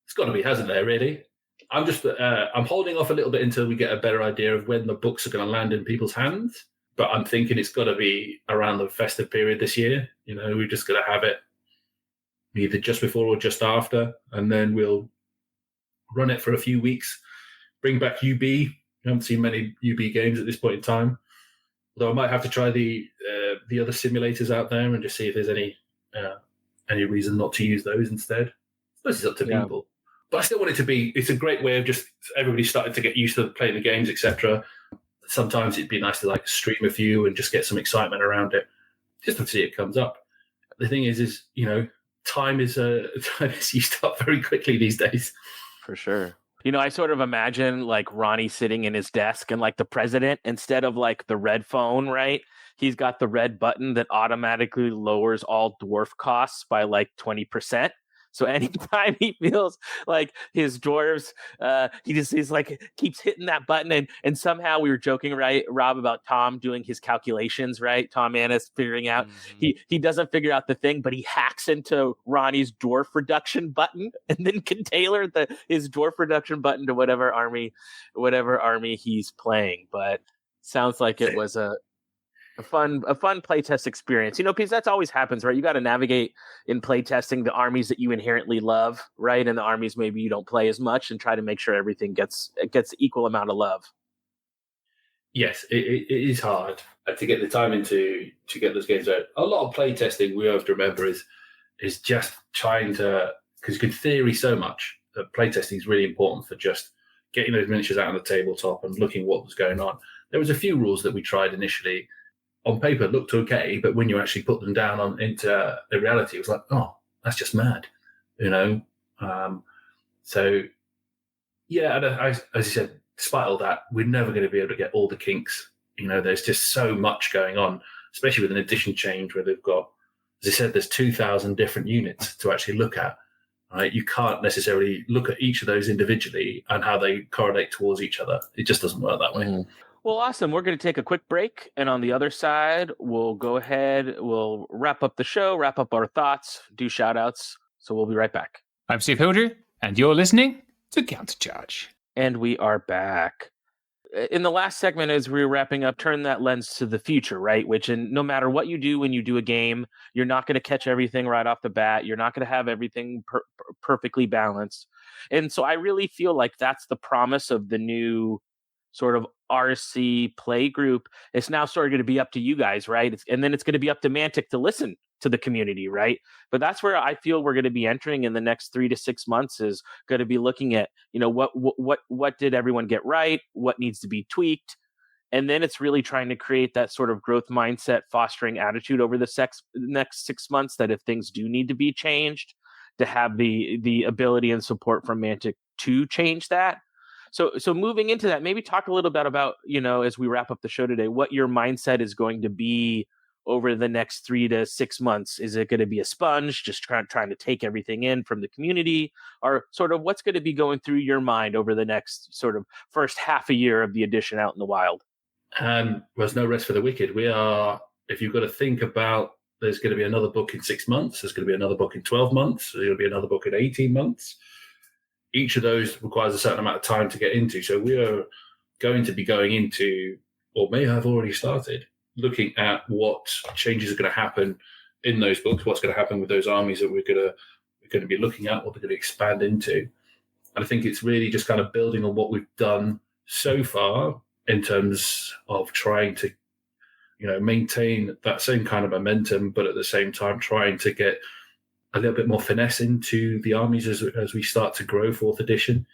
It's got to be, hasn't there, really? I'm holding off a little bit until we get a better idea of when the books are going to land in people's hands. But I'm thinking it's got to be around the festive period this year. We're just going to have it either just before or just after, and then we'll run it for a few weeks, bring back UB. I haven't seen many UB games at this point in time, although I might have to try the other simulators out there and just see if there's any reason not to use those instead. I suppose it's up to people. But I still want it to be, it's a great way of just everybody starting to get used to playing the games, etc. Sometimes it'd be nice to stream a few and just get some excitement around it, just to see it comes up. The thing is time is used up very quickly these days. For sure. I sort of imagine Ronnie sitting in his desk and the president, instead of the red phone, right? He's got the red button that automatically lowers all dwarf costs by 20%. So anytime he feels like his dwarves, he's keeps hitting that button. And somehow we were joking, right, Rob, about Tom doing his calculations, right? Tom Annis figuring out he doesn't figure out the thing, but he hacks into Ronnie's dwarf reduction button and then can tailor his dwarf reduction button to whatever army he's playing. But sounds like it was a fun playtest experience, because that's always happens, right? You got to navigate in playtesting the armies that you inherently love, right? And the armies maybe you don't play as much, and try to make sure everything gets equal amount of love. Yes, it is hard to get the time into to get those games out. A lot of playtesting we have to remember is just trying to, because you can theory so much that playtesting is really important for just getting those miniatures out on the tabletop and looking what was going on. There was a few rules that we tried initially. On paper looked okay, but when you actually put them down into the reality, it was oh, that's just mad, So, yeah, and as you said, despite all that, we're never going to be able to get all the kinks. There's just so much going on, especially with an edition change where they've got, as I said, there's 2,000 different units to actually look at. Right? You can't necessarily look at each of those individually and how they correlate towards each other. It just doesn't work that way. Mm-hmm. Well, awesome. We're going to take a quick break, and on the other side, we'll go ahead, we'll wrap up the show, wrap up our thoughts, do shout-outs, so we'll be right back. I'm Steve Hilder, and you're listening to Countercharge. And we are back. In the last segment, as we were wrapping up, turn that lens to the future, right? Which, no matter what you do when you do a game, you're not going to catch everything right off the bat. You're not going to have everything perfectly balanced. And so I really feel like that's the promise of the new sort of RC play group. It's now sort of going to be up to you guys, right? And then it's going to be up to Mantic to listen to the community, right? But that's where I feel we're going to be entering in the next 3 to 6 months, is going to be looking at, what did everyone get right? What needs to be tweaked? And then it's really trying to create that sort of growth mindset, fostering attitude over the next 6 months, that if things do need to be changed, to have the ability and support from Mantic to change that. So moving into that, maybe talk a little bit about, as we wrap up the show today, what your mindset is going to be over the next 3 to 6 months. Is it going to be a sponge, just trying to take everything in from the community, or sort of what's going to be going through your mind over the next sort of first half a year of the edition out in the wild? There's no rest for the wicked. If you've got to think about, there's going to be another book in 6 months, there's going to be another book in 12 months, there's going to be another book in 18 months. Each of those requires a certain amount of time to get into. So we are going to be going into, or may have already started, looking at what changes are going to happen in those books, what's going to happen with those armies that we're going to be looking at, what they're going to expand into. And I think it's really just kind of building on what we've done so far in terms of trying to, maintain that same kind of momentum, but at the same time trying to get a little bit more finesse into the armies as we start to grow 4th edition.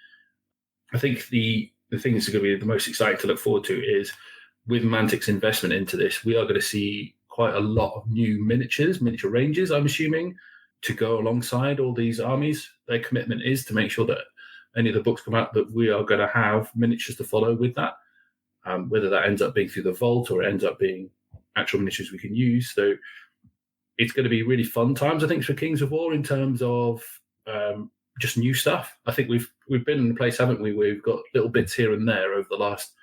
I think the thing that's going to be the most exciting to look forward to is, with Mantic's investment into this, we are going to see quite a lot of new miniature ranges, I'm assuming, to go alongside all these armies. Their commitment is to make sure that any of the books come out, that we are going to have miniatures to follow with that, whether that ends up being through the vault or it ends up being actual miniatures we can use. So it's going to be really fun times, I think, for Kings of War in terms of just new stuff. I think we've been in a place, haven't we, where we've got little bits here and there over the last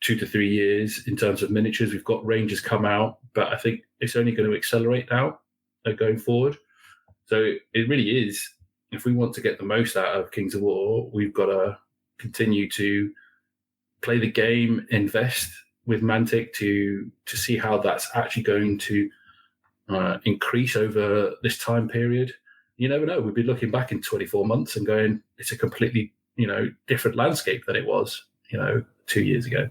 2 to 3 years in terms of miniatures. We've got ranges come out, but I think it's only going to accelerate now going forward. So it really is, if we want to get the most out of Kings of War, we've got to continue to play the game, invest with Mantic to see how that's actually going to increase over this time period. You never know. We'd be looking back in 24 months and going, it's a completely, different landscape than it was, 2 years ago.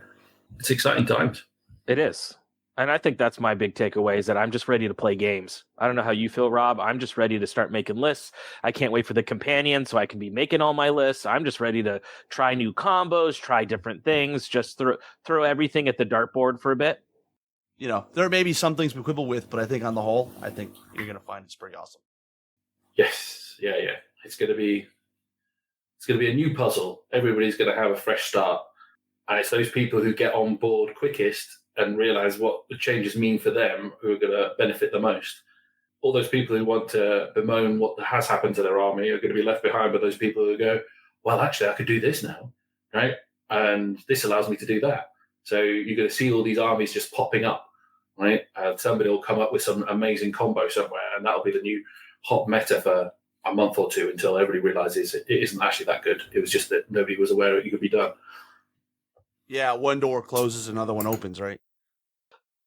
It's exciting times. It is. And I think that's my big takeaway, is that I'm just ready to play games. I don't know how you feel, Rob. I'm just ready to start making lists. I can't wait for the companion so I can be making all my lists. I'm just ready to try new combos, try different things, just throw everything at the dartboard for a bit. There may be some things we quibble with, but I think on the whole, I think you're going to find it's pretty awesome. Yes. Yeah. It's going to be a new puzzle. Everybody's going to have a fresh start. And it's those people who get on board quickest and realize what the changes mean for them who are going to benefit the most. All those people who want to bemoan what has happened to their army are going to be left behind by those people who go, well, actually, I could do this now, right? And this allows me to do that. So you're going to see all these armies just popping up, right? And somebody will come up with some amazing combo somewhere, and that'll be the new hot meta for a month or two until everybody realizes it isn't actually that good. It was just that nobody was aware it could be done. Yeah, one door closes, another one opens, right?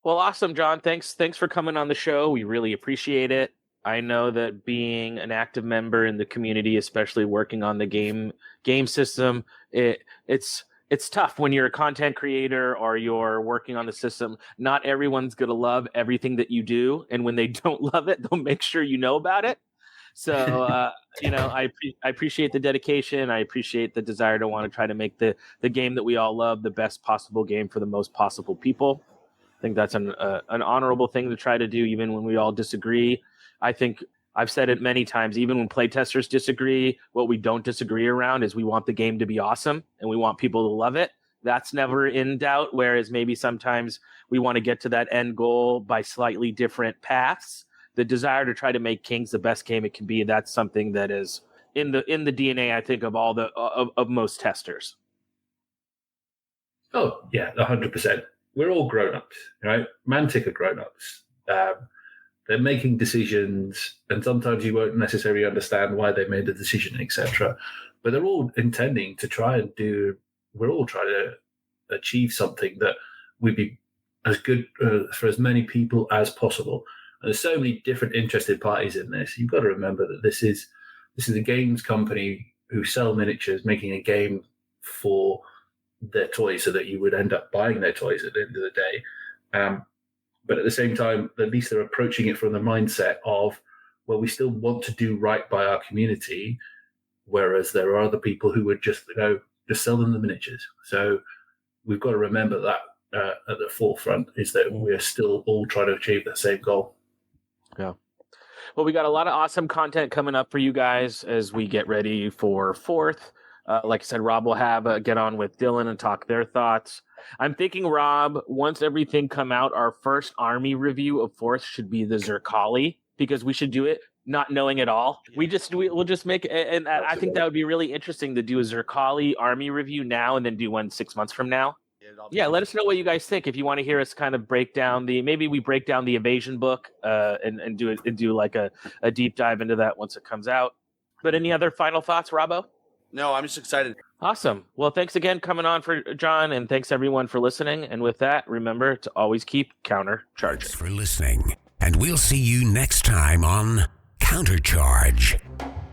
Well, awesome, John. Thanks for coming on the show. We really appreciate it. I know that being an active member in the community, especially working on the game system, it's tough when you're a content creator or you're working on the system. Not everyone's going to love everything that you do, and when they don't love it, they'll make sure you know about it. So, I appreciate the dedication. I appreciate the desire to want to try to make the game that we all love the best possible game for the most possible people. I think that's an honorable thing to try to do, even when we all disagree. I think I've said it many times, even when playtesters disagree, what we don't disagree around is we want the game to be awesome and we want people to love it. That's never in doubt, whereas maybe sometimes we want to get to that end goal by slightly different paths. The desire to try to make Kings the best game it can be, that's something that is in the DNA, I think, of all of most testers. Oh, yeah, 100%. We're all grown-ups, right? Mantic are grown-ups. They're making decisions, and sometimes you won't necessarily understand why they made the decision, etc. but they're all intending to try and we're all trying to achieve something that would be as good for as many people as possible. And there's so many different interested parties in this. You've got to remember that this is a games company who sell miniatures, making a game for their toys so that you would end up buying their toys at the end of the day. But at the same time, at least they're approaching it from the mindset of, well, we still want to do right by our community, whereas there are other people who would just sell them the miniatures. So we've got to remember that at the forefront is that we're still all trying to achieve that same goal. Yeah. Well, we got a lot of awesome content coming up for you guys as we get ready for 4th. Like I said, Rob will have get on with Dylan and talk their thoughts. I'm thinking, Rob, once everything come out, our first army review of 4th should be the Zerkali, because we should do it not knowing at all. We'll just make, and I think that would be really interesting to do a Zerkali army review now and then do one 6 months from now. Yeah, let us know what you guys think. If you want to hear us kind of break down maybe we break down the Invasion book and do like a deep dive into that once it comes out. But any other final thoughts, Robbo? No, I'm just excited. Awesome. Well, thanks again coming on for John, and thanks everyone for listening. And with that, remember to always keep countercharging. Thanks for listening, and we'll see you next time on Countercharge.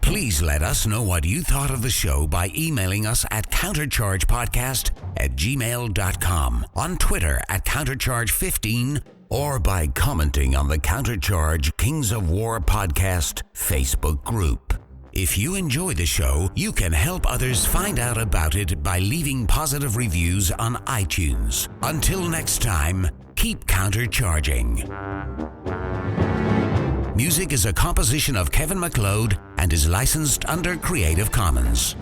Please let us know what you thought of the show by emailing us at counterchargepodcast@gmail.com, on Twitter at countercharge15, or by commenting on the Countercharge Kings of War podcast Facebook group. If you enjoy the show, you can help others find out about it by leaving positive reviews on iTunes. Until next time, keep countercharging. Music is a composition of Kevin MacLeod and is licensed under Creative Commons.